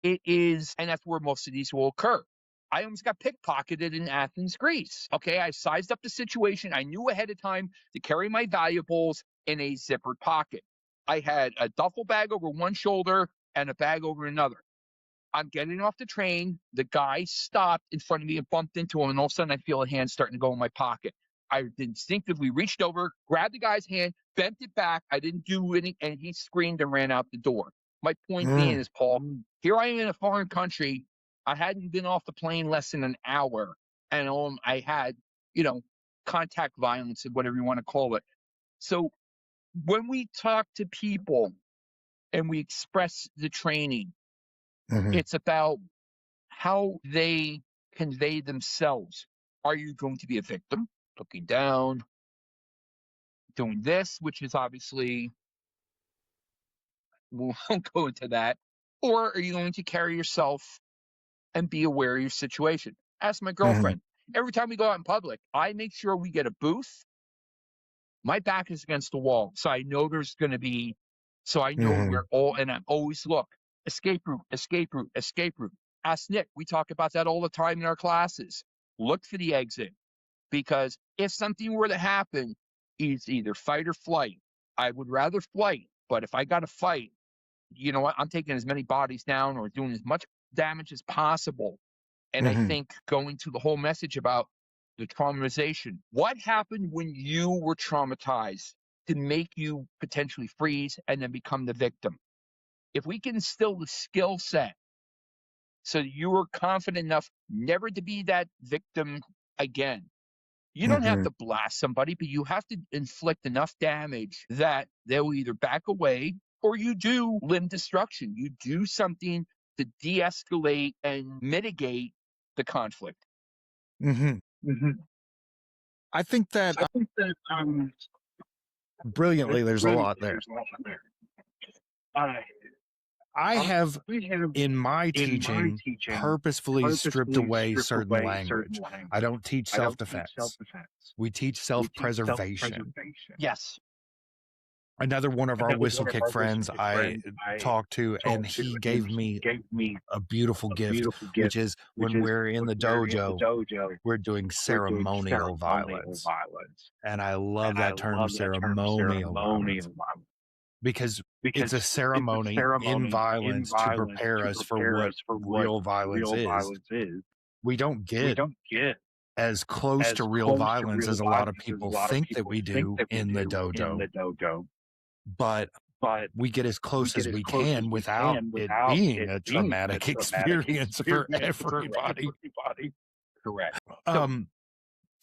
It is, and that's where most of these will occur. I almost got pickpocketed in Athens, Greece. Okay, I sized up the situation. I knew ahead of time to carry my valuables in a zippered pocket. I had a duffel bag over one shoulder and a bag over another. I'm getting off the train. The guy stopped in front of me and bumped into him, and all of a sudden I feel a hand starting to go in my pocket. I instinctively reached over, grabbed the guy's hand, bent it back. I didn't do any, and he screamed and ran out the door. My point being is, Paul, here I am in a foreign country. I hadn't been off the plane less than an hour, and I had, contact violence, and whatever you want to call it. So when we talk to people and we express the training, it's about how they convey themselves. Are you going to be a victim, looking down, doing this, which is obviously, we won't go into that, or are you going to carry yourself and be aware of your situation? Ask my girlfriend. Every time we go out in public, I make sure we get a booth. My back is against the wall, so I know there's going to be, so I know we're all, and I always look, escape route, escape route, escape route. Ask Nick. We talk about that all the time in our classes. Look for the exit, because if something were to happen, it's either fight or flight. I would rather flight, but if I got to fight, you know what? I'm taking as many bodies down or doing as much damage as possible. And I think going to the whole message about the traumatization, what happened when you were traumatized to make you potentially freeze and then become the victim? If we can instill the skill set so you were confident enough never to be that victim again, you don't have to blast somebody, but you have to inflict enough damage that they will either back away or you do limb destruction. You do something to de-escalate and mitigate the conflict. I think that brilliantly, there's a lot there. I have, in my teaching, purposefully stripped away certain language. I don't teach self-defense. We teach self-preservation. Yes. Another one of our Whistlekick friends I talked to, and he gave me a beautiful gift, which is when we're in the dojo, we're doing ceremonial violence. And I love that term, ceremonial violence, because it's a ceremony in violence to prepare us for what real violence is. We don't get as close to real violence as a lot of people think that we do in the dojo. But we get as close as we can without it being a traumatic experience for everybody. Correct.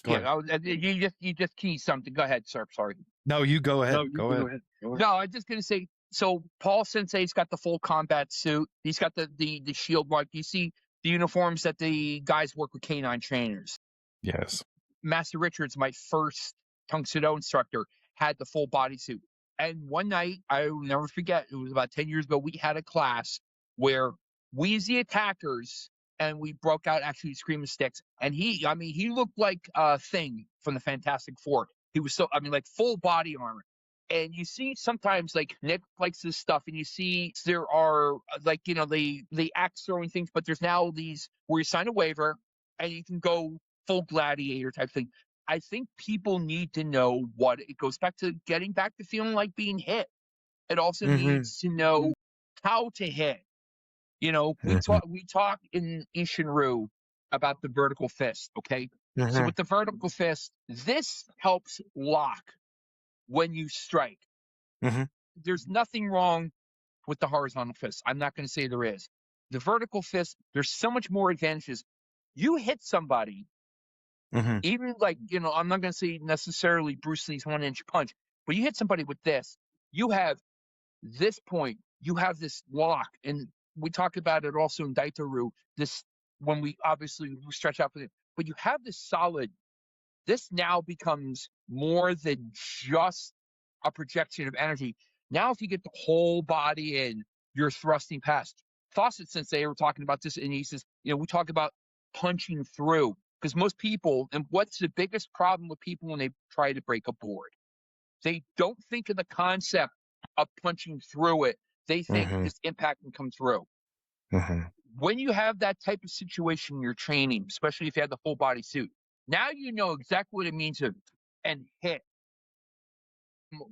Yeah, you just key something. Go ahead, sir. Sorry. No, you go ahead. Go ahead. No, I'm just going to say, So Paul Sensei's got the full combat suit. He's got the shield mark. You see the uniforms that the guys work with canine trainers. Yes. Master Richards, my first Tung Sudo instructor, had the full bodysuit. And one night, I will never forget, it was about 10 years ago, we had a class where we as the attackers, and we broke out actually screaming sticks. And he looked like a Thing from the Fantastic Four. He was like full body armor. And you see sometimes like Nick likes this stuff, and you see there are the axe throwing things, but there's now these where you sign a waiver and you can go full gladiator type thing. I think people need to know what it goes back to, getting back to feeling like being hit. It also needs to know how to hit. We talk in Ishinru about the vertical fist. Okay. So with the vertical fist, this helps lock when you strike. There's nothing wrong with the horizontal fist. I'm not going to say there is. The vertical fist, there's so much more advantages. You hit somebody, even I'm not going to say necessarily Bruce Lee's 1-inch punch, but you hit somebody with this, you have this point, you have this lock. And we talked about it also in Daitoru, this, when we obviously stretch out for it, but you have this solid, this now becomes more than just a projection of energy. Now, if you get the whole body in, you're thrusting past. Fawcett Sensei were talking about this, and he says, we talk about punching through, because most people, and what's the biggest problem with people when they try to break a board? They don't think of the concept of punching through it. They think this impact can come through. When you have that type of situation in your training, especially if you have the full body suit, now you know exactly what it means to and hit.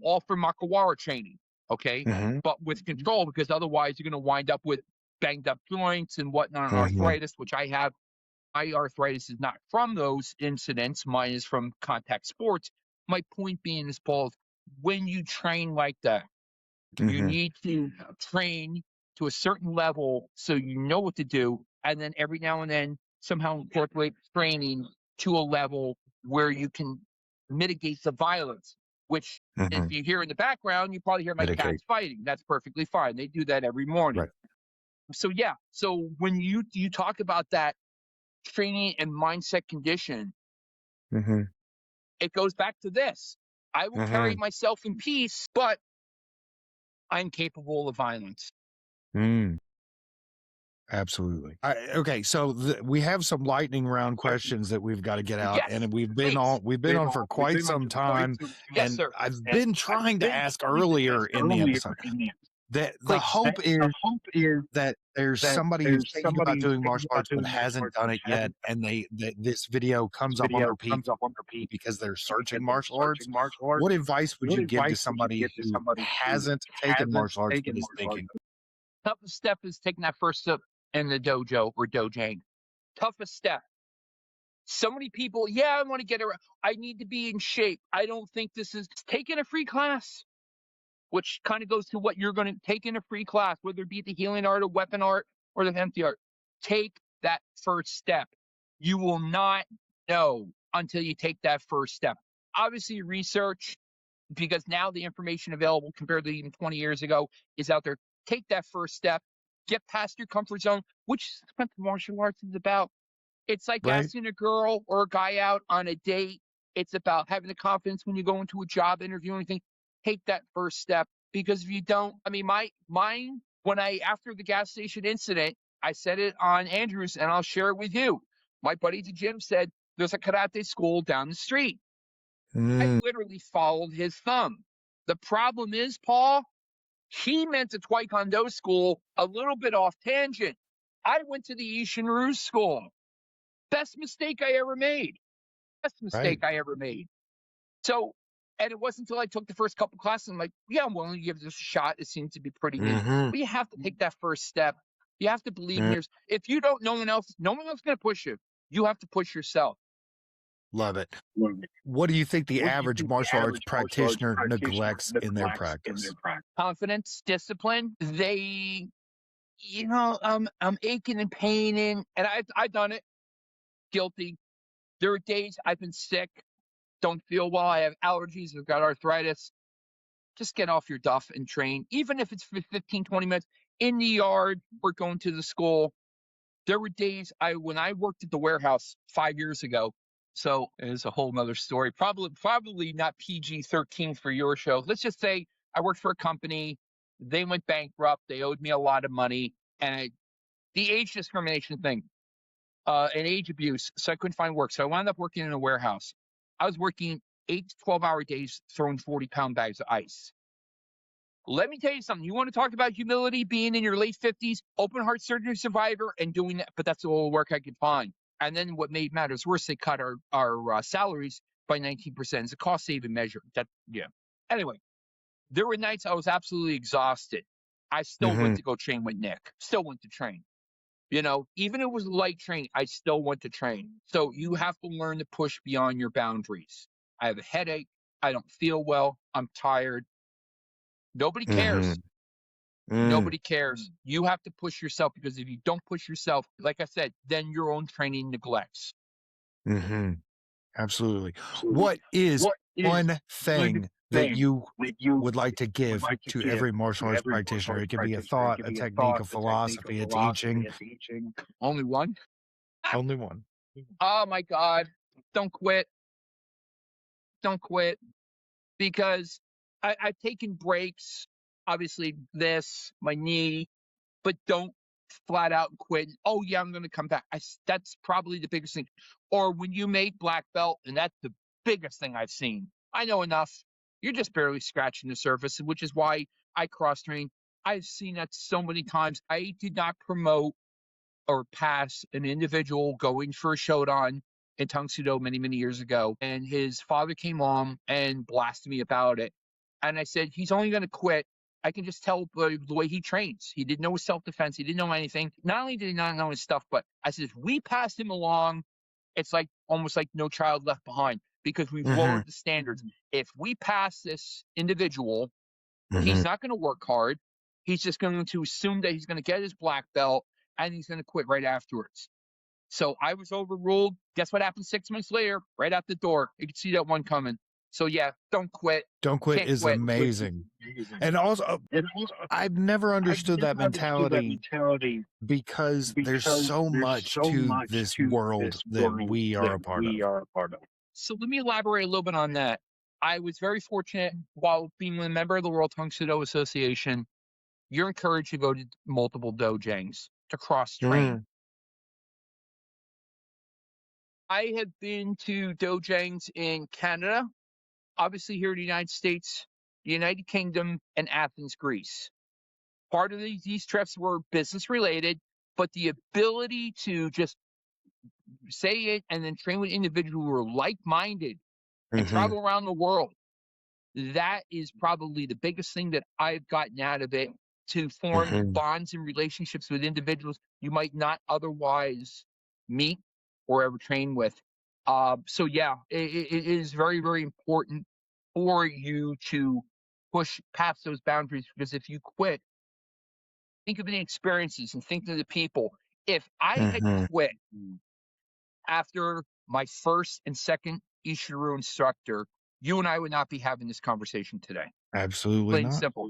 All for Makawara training, okay? But with control, because otherwise you're going to wind up with banged up joints and whatnot, and arthritis, which I have. My arthritis is not from those incidents. Mine is from contact sports. My point being is, Paul, when you train like that, you need to train to a certain level so you know what to do, and then every now and then somehow incorporate training to a level where you can mitigate the violence, which if you hear in the background, you probably hear my cats fighting. That's perfectly fine. They do that every morning. So yeah, so when you talk about that training and mindset condition, it goes back to this. I will carry myself in peace, but I'm capable of violence. Absolutely. Okay, so we have some lightning round questions that we've got to get out, and we've been on for quite some time. Yes, and sir. I've been trying to ask earlier in the episode that the hope is that there's somebody who's thinking about doing martial arts but hasn't done it yet, and this video comes up on repeat because they're searching martial arts. What advice would you give to somebody who hasn't taken martial arts but is thinking? Toughest step is taking that first step in the dojo or dojang. Toughest step. So many people, I want to get around. I need to be in shape. I don't think this is taking a free class, which kind of goes to what you're going to take in a free class, whether it be the healing art or weapon art or the empty art. Take that first step. You will not know until you take that first step. Obviously, research, because now the information available compared to even 20 years ago is out there. Take that first step. Get past your comfort zone, which is what martial arts is about. It's like asking a girl or a guy out on a date. It's about having the confidence when you go into a job interview or anything. Take that first step, because if you don't, mine, when after the gas station incident, I said it on Andrews, and I'll share it with you. My buddy at the gym said, there's a karate school down the street. I literally followed his thumb. The problem is, Paul, he meant the Taekwondo school a little bit off tangent. I went to the Ishinru school. Best mistake I ever made. So, and it wasn't until I took the first couple classes, I'm like, I'm willing to give this a shot. It seems to be pretty easy. But you have to take that first step. You have to believe in yours. If you don't, no one else is going to push you. You have to push yourself. Love it. What do you think the average martial arts practitioner neglects in their practice? Confidence, discipline. They, I'm aching and paining, and I've done it. Guilty. There are days I've been sick, don't feel well, I have allergies, I've got arthritis. just get off your duff and train, even if it's for 15, 20 minutes in the yard or going to the school. There were days when I worked at the warehouse 5 years ago. So it's a whole nother story. Probably not PG-13 for your show. Let's just say I worked for a company. They went bankrupt. They owed me a lot of money. And the age discrimination thing, and age abuse. So I couldn't find work. So I wound up working in a warehouse. I was working 8 to 12-hour days throwing 40-pound bags of ice. Let me tell you something. You want to talk about humility, being in your late 50s, open heart surgery survivor, and doing that, but that's all the work I could find. And then what made matters worse, they cut our salaries by 19%. It's a cost-saving measure. Anyway, there were nights I was absolutely exhausted. I still went to go train with Nick. Still went to train. Even if it was light training, I still went to train. So you have to learn to push beyond your boundaries. I have a headache. I don't feel well. I'm tired. Nobody cares. Nobody cares. You have to push yourself, because if you don't push yourself, like I said, then your own training neglects. Absolutely. What is one thing that you would like to give to every martial arts practitioner? It could be a thought, a technique, a philosophy, a teaching. Only one? Only one. Oh my God. Don't quit. Don't quit. Because I've taken breaks, obviously my knee, but don't flat out quit. Oh yeah, I'm going to come back. That's probably the biggest thing. Or when you make black belt, and that's the biggest thing I've seen. I know enough. You're just barely scratching the surface, which is why I cross train. I've seen that so many times. I did not promote or pass an individual going for a Shodan in Tangsudo many, many years ago. And his father came on and blasted me about it. And I said, he's only going to quit. I can just tell by the way he trains. He didn't know his self-defense. He didn't know anything. Not only did he not know his stuff, but I said, if we pass him along, it's like almost like no child left behind, because we've lowered the standards. If we pass this individual, he's not going to work hard. He's just going to assume that he's going to get his black belt and he's going to quit right afterwards. So I was overruled. Guess what happened 6 months later? Right out the door. You could see that one coming. So yeah, don't quit. Don't quit Can't is quit. amazing. And also, I've never understood that mentality, because there's so much to this world that we are a part of. So let me elaborate a little bit on that. I was very fortunate, while being a member of the World Tangsudo Association, you're encouraged to go to multiple dojos to cross-train. I have been to dojos in Canada, obviously here in the United States, the United Kingdom, and Athens, Greece. Part of these trips were business-related, but the ability to just say it and then train with individuals who are like-minded and travel around the world, that is probably the biggest thing that I've gotten out of it, to form bonds and relationships with individuals you might not otherwise meet or ever train with. So yeah, it is very, very important for you to push past those boundaries, because if you quit, think of the experiences and think of the people. If I had quit after my first and second Ishiru instructor, you and I would not be having this conversation today. Absolutely Plain not. and simple.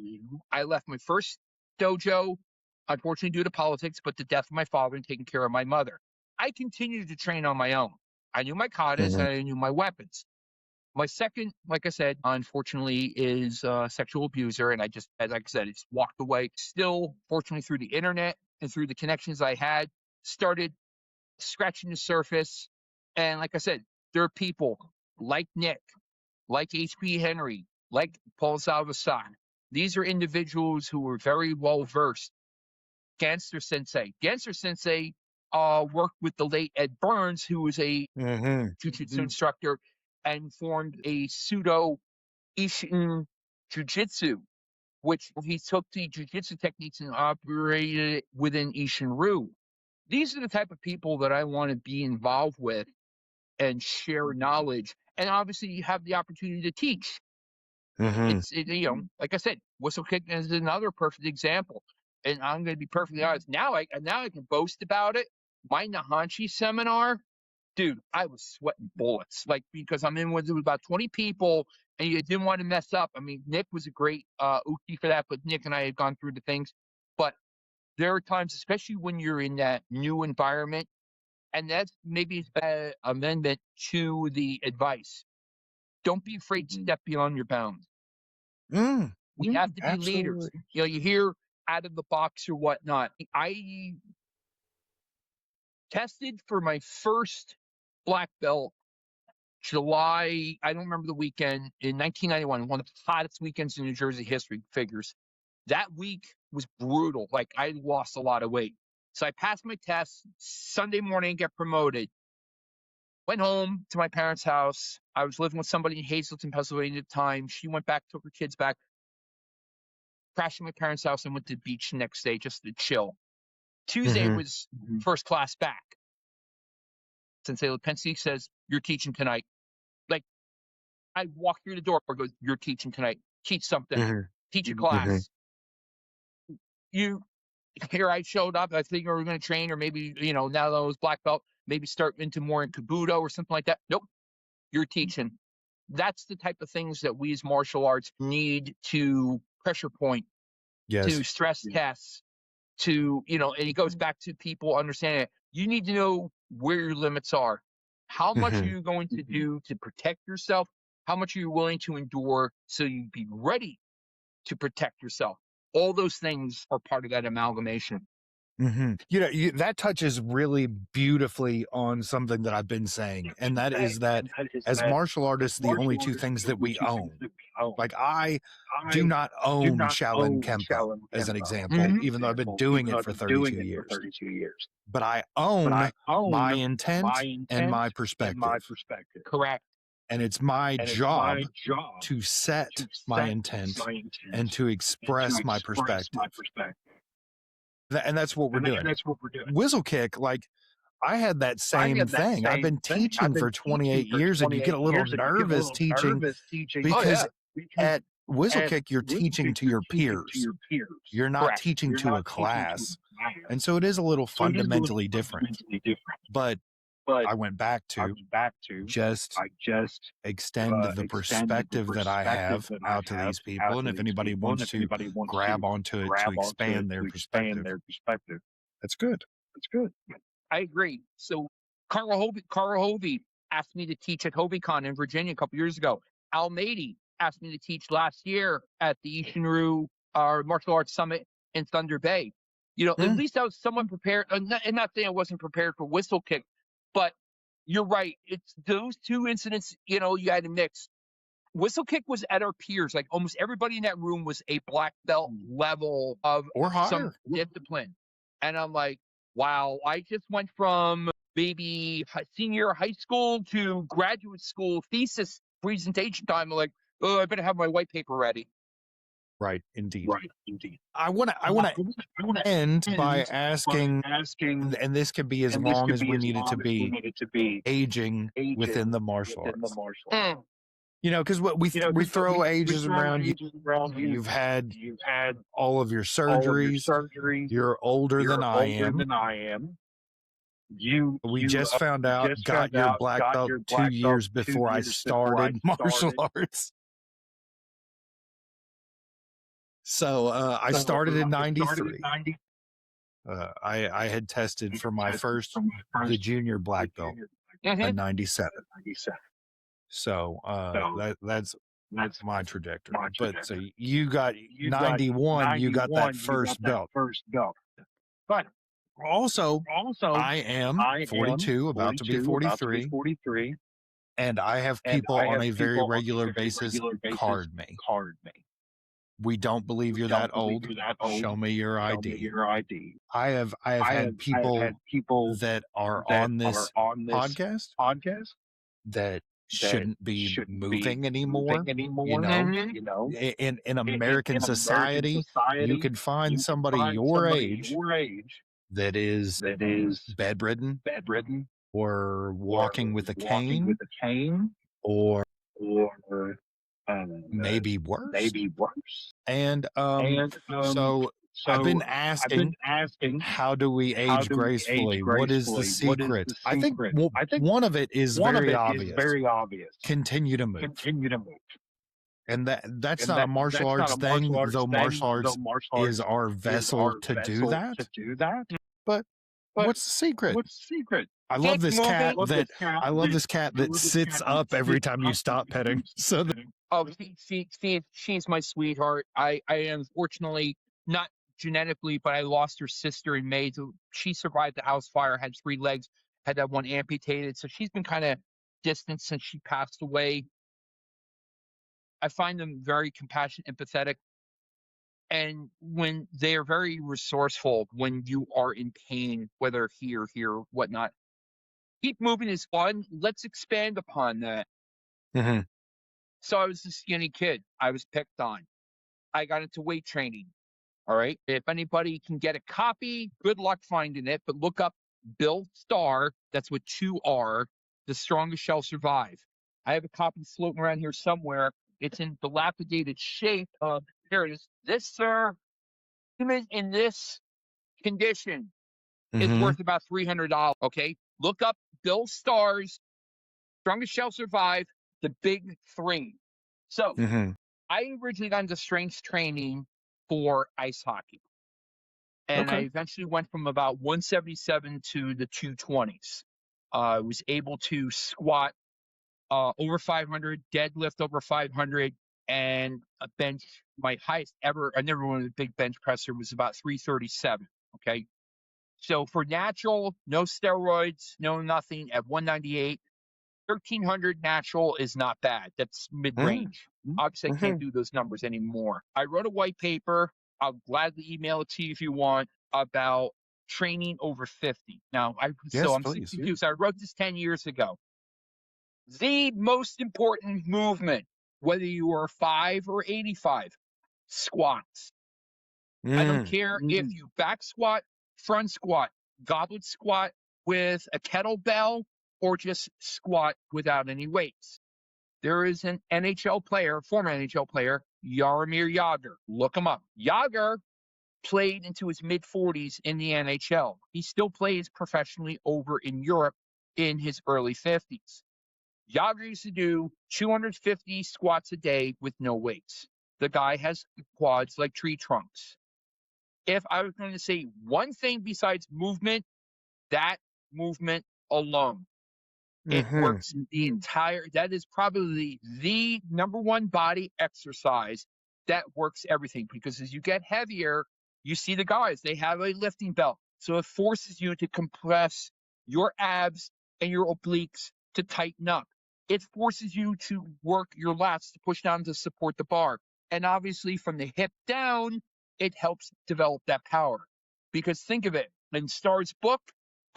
I left my first dojo, unfortunately due to politics, but the death of my father and taking care of my mother. I continued to train on my own. I knew my katas and I knew my weapons. My second, like I said, unfortunately, is a sexual abuser, and I just, like I said, it's walked away. Still, fortunately, through the internet and through the connections I had, started scratching the surface. And like I said, there are people like Nick, like H.P. Henry, like Paul Salvasan. These are individuals who were very well versed. Ganster Sensei worked with the late Ed Burns, who was a jiu-jitsu instructor, and formed a pseudo Ishin jiu-jitsu, which he took the jiu-jitsu techniques and operated it within Ishin-ryu. These are the type of people that I want to be involved with and share knowledge. And obviously you have the opportunity to teach. Like I said, whistle kicking is another perfect example. And I'm going to be perfectly honest. Now I can boast about it. My Nahanchi seminar, dude, I was sweating bullets, like, because I'm in with about 20 people and you didn't want to mess up. I mean, Nick was a great Uchi for that, but Nick and I had gone through the things. But there are times, especially when you're in that new environment, and that's maybe an amendment to the advice. Don't be afraid to step beyond your bounds. We have to be leaders. You know, you hear out of the box or whatnot. I tested for my first black belt July, I don't remember the weekend, in 1991, one of the hottest weekends in New Jersey history, figures. That week was brutal. Like, I lost a lot of weight. So I passed my test. Sunday morning, get promoted. Went home to my parents' house. I was living with somebody in Hazleton, Pennsylvania at the time. She went back, took her kids back. Crashed at my parents' house and went to the beach the next day just to chill. Tuesday was first class back. Sensei Lipinski says, "You're teaching tonight." Like, I walk through the door, goes, "You're teaching tonight. Teach something. Teach a class." Here I showed up. I think we were going to train, or maybe, now that I was black belt, maybe start into more in Kabuto or something like that. Nope. You're teaching. That's the type of things that we as martial arts need to pressure point, to stress tests, to, and it goes back to people understanding it. You need to know where your limits are. How much are you going to do to protect yourself? How much are you willing to endure so you be ready to protect yourself? All those things are part of that amalgamation. That touches really beautifully on something that I've been saying, and that is that as martial artists, the only two things that we own, like I do not own Shaolin Kempo, as an example, even though I've been doing it for 32 years. But I own my intent and my perspective. Correct. And it's my job to set my intent and to express my perspective. And that's what we're doing. Whistle kick, like, I had that same thing. I've been teaching for 28 years, and you get a little nervous teaching because at Whistle Kick, you're teaching to your peers. You're not teaching to a class. And so it is a little fundamentally different. But I went back to just extend the perspective that I have out to these people. And if anybody wants to grab onto it to expand their perspective, that's good. I agree. So Carl Hovey asked me to teach at HoveyCon in Virginia a couple years ago. Al Mady asked me to teach last year at the Ishinryu Martial Arts Summit in Thunder Bay. At least I was somewhat prepared. And not saying I wasn't prepared for Whistle Kick, but you're right. It's those two incidents, you had to mix. Whistle Kick was at our peers. Like, almost everybody in that room was a black belt level of some discipline. And I'm like, wow, I just went from maybe senior high school to graduate school thesis presentation time. I'm like, oh, I better have my white paper ready. Right, indeed. I want to end by asking, and this could be as long as we need it to be, aging within the martial arts. Because we throw ages around. You've had all of your surgeries. You're older than I am. We just found out, got your black belt 2 years before I started martial arts. So I started in 93. I had tested for my first, the junior black belt in 97. So that's my trajectory. But so you got 91, you got that first belt. But also I am 42, about to be 43. And I have people on a very regular basis card me. We don't believe you're that old. Show me your ID. I have had people that are on this podcast that shouldn't be moving anymore. In American society, you can find somebody your age that is bedridden or walking with a cane or maybe worse. And so I've been I've been asking, asking, how do we how age do we age gracefully? What is the gracefully? What is secret? the I think secret? I think one of it is one of very it is obvious. very obvious. Continue to move. Continue to move. And that's And not a martial that's not arts a martial thing, arts though thing, martial arts though martial is arts our is vessel our to do vessel that. to do that. But But what's the secret? what's the secret? I love this cat Love that this cat I love this cat I that love this sits cat that up every sits time you up stop every time petting. you stop So that, petting. Oh, she's my sweetheart. I unfortunately not genetically, but I lost her sister in May. She survived the house fire, had 3 legs, had that one amputated. So she's been kind of distant since she passed away. I find them very compassionate, empathetic, and when they are very resourceful when you are in pain, whether here, whatnot. Keep moving is fun. Let's expand upon that. Mhm. So I was a skinny kid. I was picked on. I got into weight training. All right. If anybody can get a copy, good luck finding it. But look up Bill Starr. That's with 2 R. The Strongest Shall Survive. I have a copy floating around here somewhere. It's in dilapidated shape. Here it is. This, sir, human in this condition is Mhm. worth about $300. Okay. Look up Bill Starr's Strongest Shall Survive, the big 3. So Mhm. I originally got into strength training for ice hockey. And I Okay. eventually went from about 177 to the 220s. I was able to squat over 500, deadlift over 500, and a bench. My highest ever, I never wanted a big bench presser, was about 337. Okay. So for natural, no steroids, no nothing, at 198, 1,300 natural is not bad. That's mid range. Obviously, I can't Mhm. do those numbers anymore. I wrote a white paper. I'll gladly email it to you if you want, about training over 50. Now, Yes, I'm please. 62, so I wrote this 10 years ago. The most important movement, whether you are 5 or 85, squats. I don't care if you back squat, front squat, goblet squat with a kettlebell, or just squat without any weights. There is an NHL player, former NHL player, Jaromir Jagr. Look him up. Jagr played into his mid 40s in the NHL. He still plays professionally over in Europe in his early 50s. Jagr used to do 250 squats a day with no weights. The guy has quads like tree trunks. If I was going to say one thing besides movement, that movement alone. It Mhm. works the entire, that is probably the number one body exercise that works everything, because as you get heavier, you see the guys, they have a lifting belt. So it forces you to compress your abs and your obliques to tighten up. It forces you to work your lats to push down to support the bar. And obviously from the hip down, it helps develop that power. Because think of it, in Starr's book,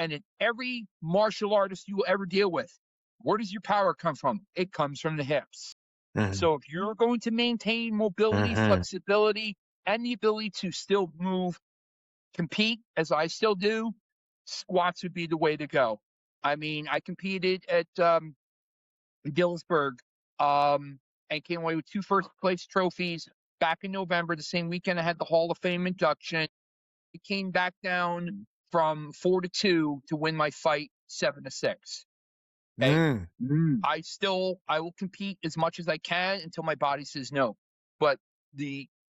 and in every martial artist you will ever deal with, where does your power come from? It comes from the hips. Mhm. So if you're going to maintain mobility, Mhm. flexibility, and the ability to still move, compete, as I still do, squats would be the way to go. I mean, I competed at Gillsburg and came away with 2 first place trophies back in November, the same weekend I had the Hall of Fame induction. It came back down from 4-2 to win my fight 7-6. Okay. I will compete as much as I can until my body says no. But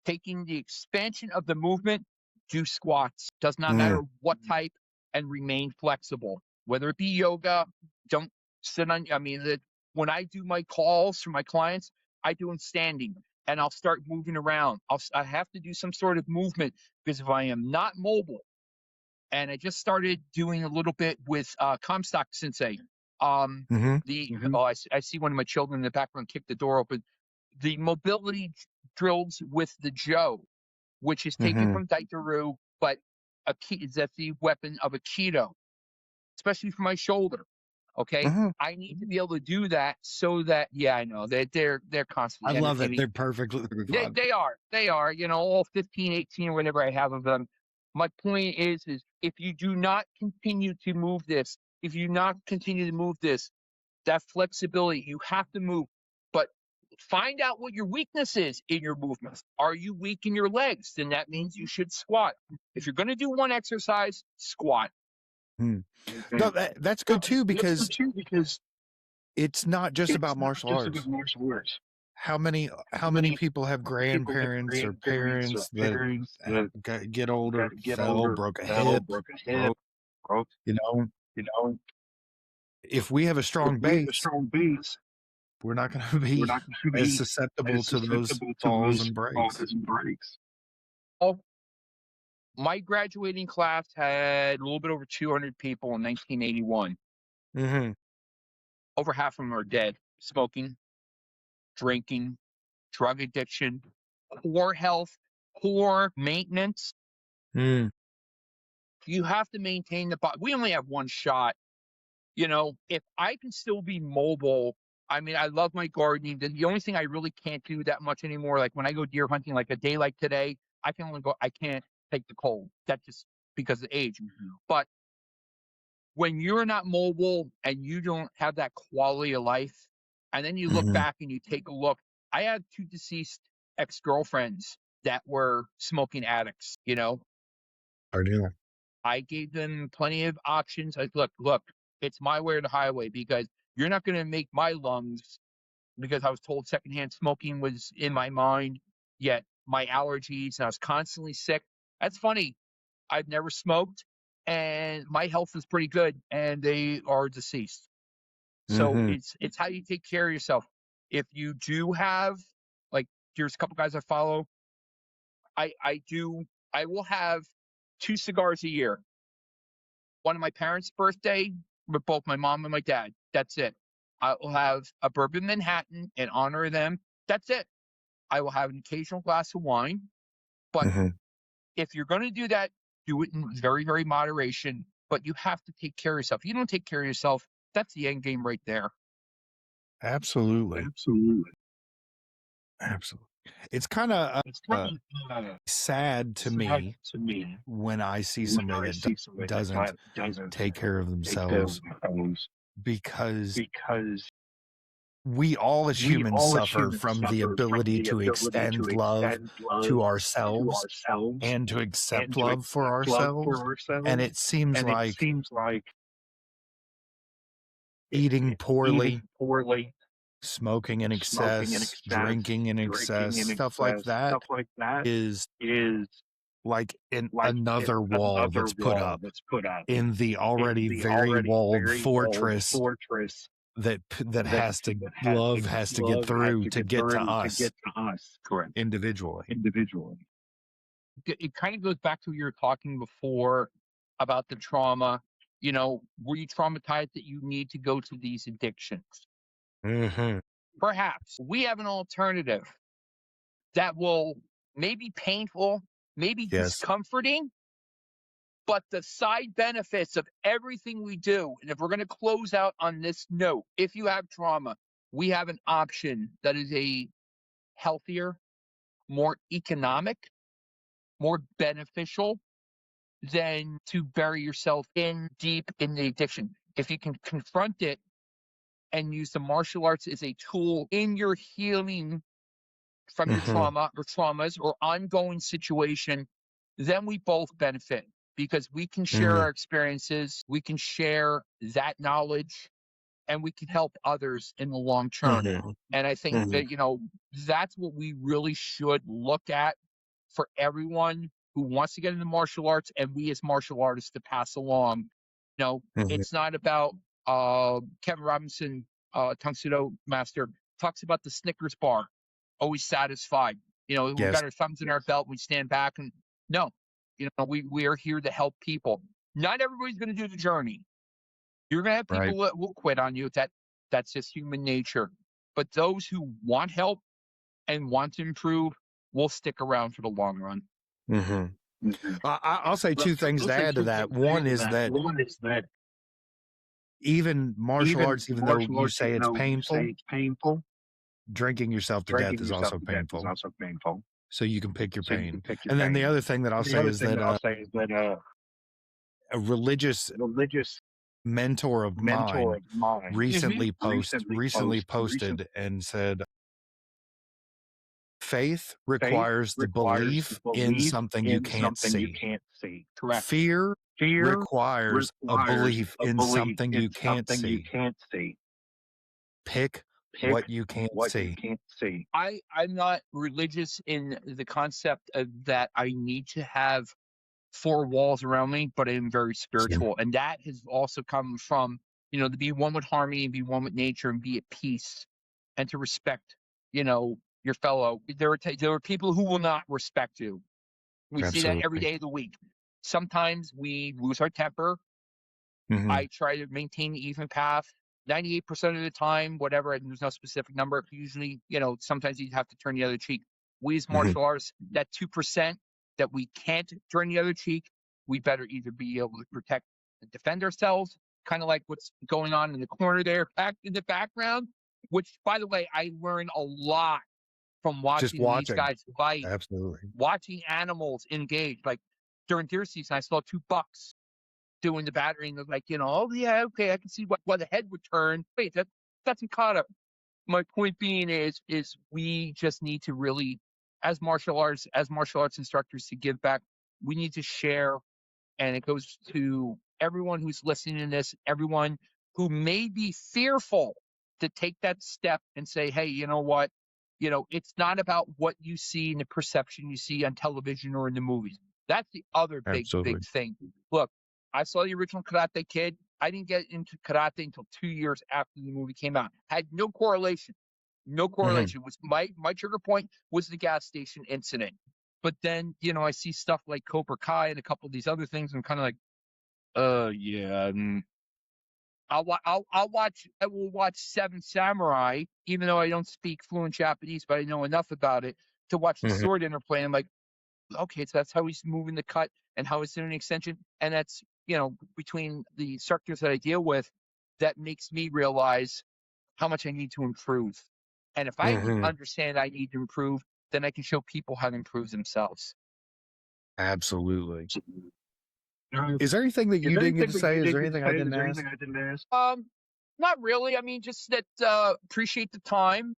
taking the expansion of the movement, do squats. Does not matter what type, and remain flexible. Whether it be yoga, don't sit on, when I do my calls for my clients, I do them standing, and I'll start moving around. I have to do some sort of movement, because if I am not mobile, and I just started doing a little bit with Comstock Sensei. Mhm. I see one of my children in the background kick the door open. The mobility drills with the Joe, which is taken Mhm. from Daikaru, but that's the weapon of Aikido, especially for my shoulder. Okay, Mhm. I need to be able to do that so that, yeah, I know they're I constantly love it. entertaining. They're perfectly fun. They are, all 15, 18, or whatever I have of them. My point is if you do not continue to move this, that flexibility, you have to move. But find out what your weakness is in your movements. Are you weak in your legs? Then that means you should squat. If you're going to do one exercise, squat. Hmm. No, that's good too, because because it's not just about it's not martial just arts. about martial arts. How many people have grandparents or parents that get older, fell, broke a hip, broke, you know, if we have a strong base, we're not going to be as susceptible to those falls and breaks. Oh, my graduating class had a little bit over 200 people in 1981. Mm-hmm. Over half of them are dead. Smoking, drinking, drug addiction, poor health, poor maintenance. Mm. You have to maintain the body. We only have one shot. You know, if I can still be mobile, I mean, I love my gardening. The only thing I really can't do that much anymore, like when I go deer hunting, like a day like today, I can't take the cold. That's just because of age. But when you're not mobile and you don't have that quality of life, and then you look back and you take a look, I had 2 deceased ex-girlfriends that were smoking addicts, you know. I gave them plenty of options. I look, it's my way or the highway, because you're not going to make my lungs, because I was told secondhand smoking was in my mind, yet my allergies, and I was constantly sick. That's funny. I've never smoked, and my health is pretty good, and they are deceased. So it's how you take care of yourself. If you do have, like, there's a couple guys I follow. I will have 2 cigars a year. One on my parents' birthday with both my mom and my dad. That's it. I will have a bourbon Manhattan in honor of them. That's it. I will have an occasional glass of wine. But if you're going to do that, do it in very, very moderation. But you have to take care of yourself. If you don't take care of yourself, that's the end game right there. Absolutely. It's kind of sad to me when I see somebody that doesn't take care of themselves, because we all as humans suffer from the ability to extend love to ourselves and to accept love for ourselves. And it seems like eating poorly, smoking in excess, drinking in excess, stuff like that is like another wall that's put up in the already very walled fortress that has to get through to get to us. Correct. Individually. It kind of goes back to what you were talking before about the trauma. You know, were you traumatized that you need to go to these addictions? Perhaps we have an alternative that will maybe painful, maybe discomforting, but the side benefits of everything we do. And if we're going to close out on this note, if you have trauma, we have an option that is a healthier, more economic, more beneficial than to bury yourself in deep in the addiction. If you can confront it and use the martial arts as a tool in your healing from your trauma or traumas or ongoing situation, then we both benefit, because we can share our experiences, we can share that knowledge, and we can help others in the long term. And I think that, you know, that's what we really should look at for everyone who wants to get into martial arts, and we as martial artists to pass along. You know, it's not about Kevin Robinson, Tung Sudo master, talks about the Snickers bar, always satisfied. You know, we got our thumbs in our belt, we stand back, and no, you know, we are here to help people. Not everybody's going to do the journey. You're going to have people that will quit on you. That's just human nature. But those who want help and want to improve will stick around for the long run. I'll say 2 things to add to that. One is that even martial arts, even though you say it's painful, drinking yourself to death is also painful. So you can pick your pain. And then the other thing that I'll say is that a religious mentor of mine recently posted and said, Faith requires the belief in something you can't see. Correct. Fear requires a belief in something you can't see. Pick what you can't see. I'm not religious in the concept of that I need to have four walls around me, but I am very spiritual. And that has also come from, to be one with harmony and be one with nature and be at peace and to respect, your fellow. There are people who will not respect you. We see that every day of the week. Sometimes we lose our temper. Mhm. I try to maintain the even path 98% of the time, whatever, and there's no specific number. Usually, sometimes you have to turn the other cheek. We as martial artists, that 2% that we can't turn the other cheek, we better either be able to protect and defend ourselves, kind of like what's going on in the corner there, back in the background, which, by the way, I learn a lot from Just watching these watching. guys fight, Absolutely. watching animals engage. Like during deer season, I saw 2 bucks doing the battering of like, oh yeah, okay, I can see why the head would turn. Wait, that's caught up. My point being is we just need to really, as martial arts instructors, to give back. We need to share, and it goes to everyone who's listening to this, everyone who may be fearful to take that step and say, hey, you know what? It's not about what you see and the perception you see on television or in the movies. That's the other big thing. Look, I saw the original Karate Kid. I didn't get into karate until 2 years after the movie came out. Had no correlation. No correlation. Was my trigger point was the gas station incident. But then, I see stuff like Cobra Kai and a couple of these other things, and I'm kind of like, yeah. I will watch Seven Samurai, even though I don't speak fluent Japanese, but I know enough about it to watch the sword interplay. I'm like, okay, so that's how he's moving the cut and how he's doing the extension. And that's, between the instructors that I deal with, that makes me realize how much I need to improve. And if I understand I need to improve, then I can show people how to improve themselves. Absolutely. Is there anything that you didn't get to say? Is there anything I didn't ask? Not really. I mean, just that appreciate the time.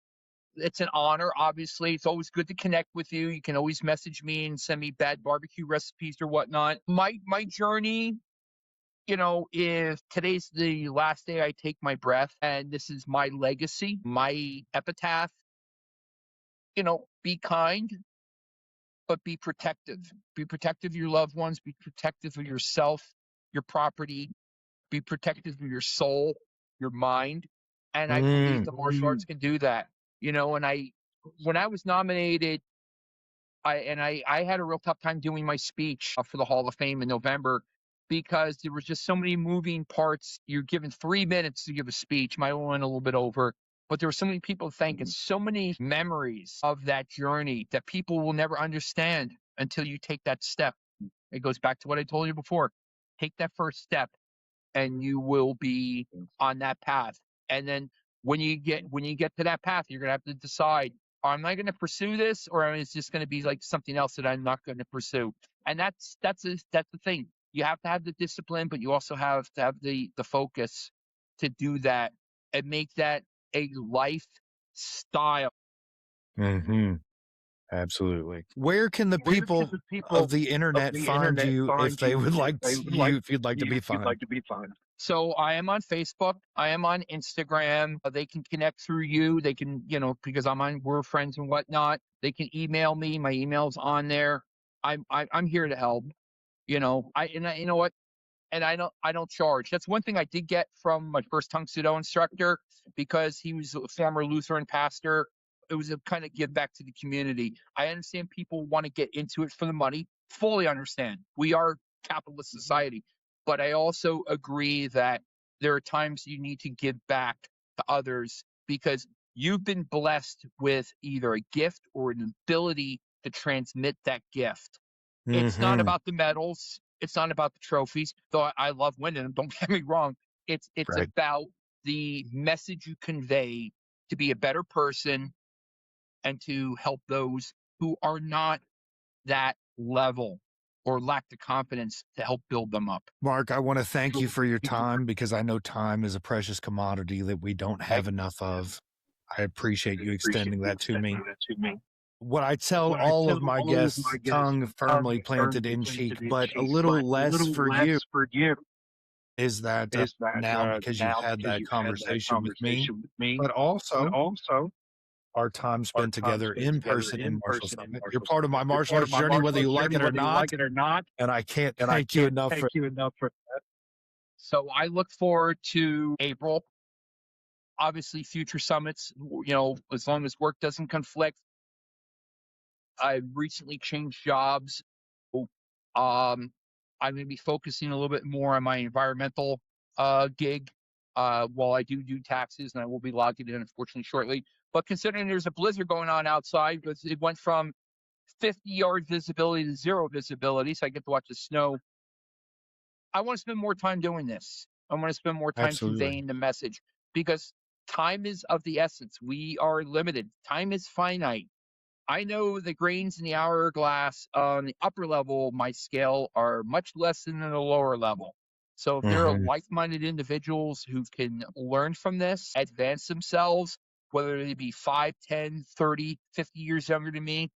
It's an honor, obviously. It's always good to connect with you. You can always message me and send me bad barbecue recipes or whatnot. My journey, if today's the last day I take my breath, and this is my legacy, my epitaph, be kind, but be protective. Be protective of your loved ones. Be protective of yourself, your property. Be protective of your soul, your mind. And I believe the martial arts can do that. And when I was nominated, I had a real tough time doing my speech for the Hall of Fame in November because there was just so many moving parts. You're given 3 minutes to give a speech. My one went a little bit over, but there were so many people to thank and so many memories of that journey that people will never understand until you take that step. It goes back to what I told you before. Take that first step and you will be on that path. And then when you get to that path, you're gonna have to decide: am I gonna pursue this, or is this gonna be like something else that I'm not gonna pursue? And that's the thing. You have to have the discipline, but you also have to have the focus to do that and make that a lifestyle. Absolutely. Where can the people of the internet find you if they would like to, if you'd like to be found? So I am on Facebook. I am on Instagram. They can connect through you. They can, because we're friends and whatnot. They can email me. My email's on there. I'm here to help. You know what? And I don't charge. That's one thing I did get from my first Tung Sudo instructor, because he was a former Lutheran pastor. It was a kind of give back to the community. I understand people want to get into it for the money. Fully understand. We are capitalist society. But I also agree that there are times you need to give back to others because you've been blessed with either a gift or an ability to transmit that gift. It's not about the medals. It's not about the trophies, though I love winning them. Don't get me wrong. It's Right. about the message you convey to be a better person and to help those who are not that level or lack the confidence to help build them up. Mark, I want to thank you for your time, because I know time is a precious commodity that we don't have enough of. I appreciate you extending that to me. what I tell all of my guests, tongue firmly planted in cheek, but a little less for you, is that now because you've had that conversation with me, but also our time spent together in person in Marshall Summit. You're part of my martial arts journey, whether you like it or not. And I can't thank you enough for So I look forward to April. Obviously, future summits, as long as work doesn't conflict. I recently changed jobs. I'm going to be focusing a little bit more on my environmental gig while I do taxes, and I will be logging in, unfortunately, shortly. But considering there's a blizzard going on outside, because it went from 50-yard visibility to 0 visibility, so I get to watch the snow. I want to spend more time doing this. I want to spend more time conveying the message, because time is of the essence. We are limited. Time is finite. I know the grains in the hourglass on the upper level of my scale are much less than in the lower level. So if there are like-minded individuals who can learn from this, advance themselves, whether they be 5, 10, 30, 50 years younger than me,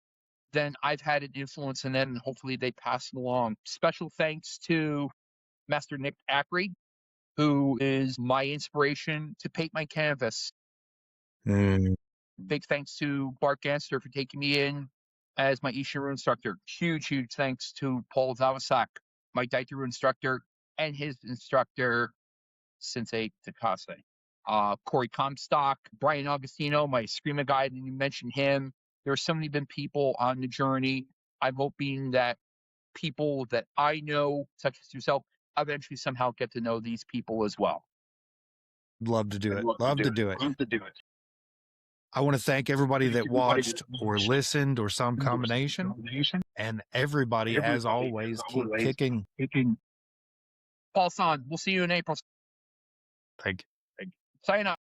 then I've had an influence in them, and hopefully they pass it along. Special thanks to Master Nick Ackery, who is my inspiration to paint my canvas. Big thanks to Bart Ganster for taking me in as my Ishiru instructor. Huge thanks to Paul Zawasak, my Daitaru instructor, and his instructor, Sensei Takase. Corey Comstock, Brian Augustino, my Screamer guide, and you mentioned him. There are so many been people on the journey. I'm hoping that people that I know, such as yourself, eventually somehow get to know these people as well. Love to do it. Love to do it. I want to thank everybody that watched or listened or some combination. And everybody, as always, keep kicking. Paul San, we'll see you in April. Thank you. Sayonara.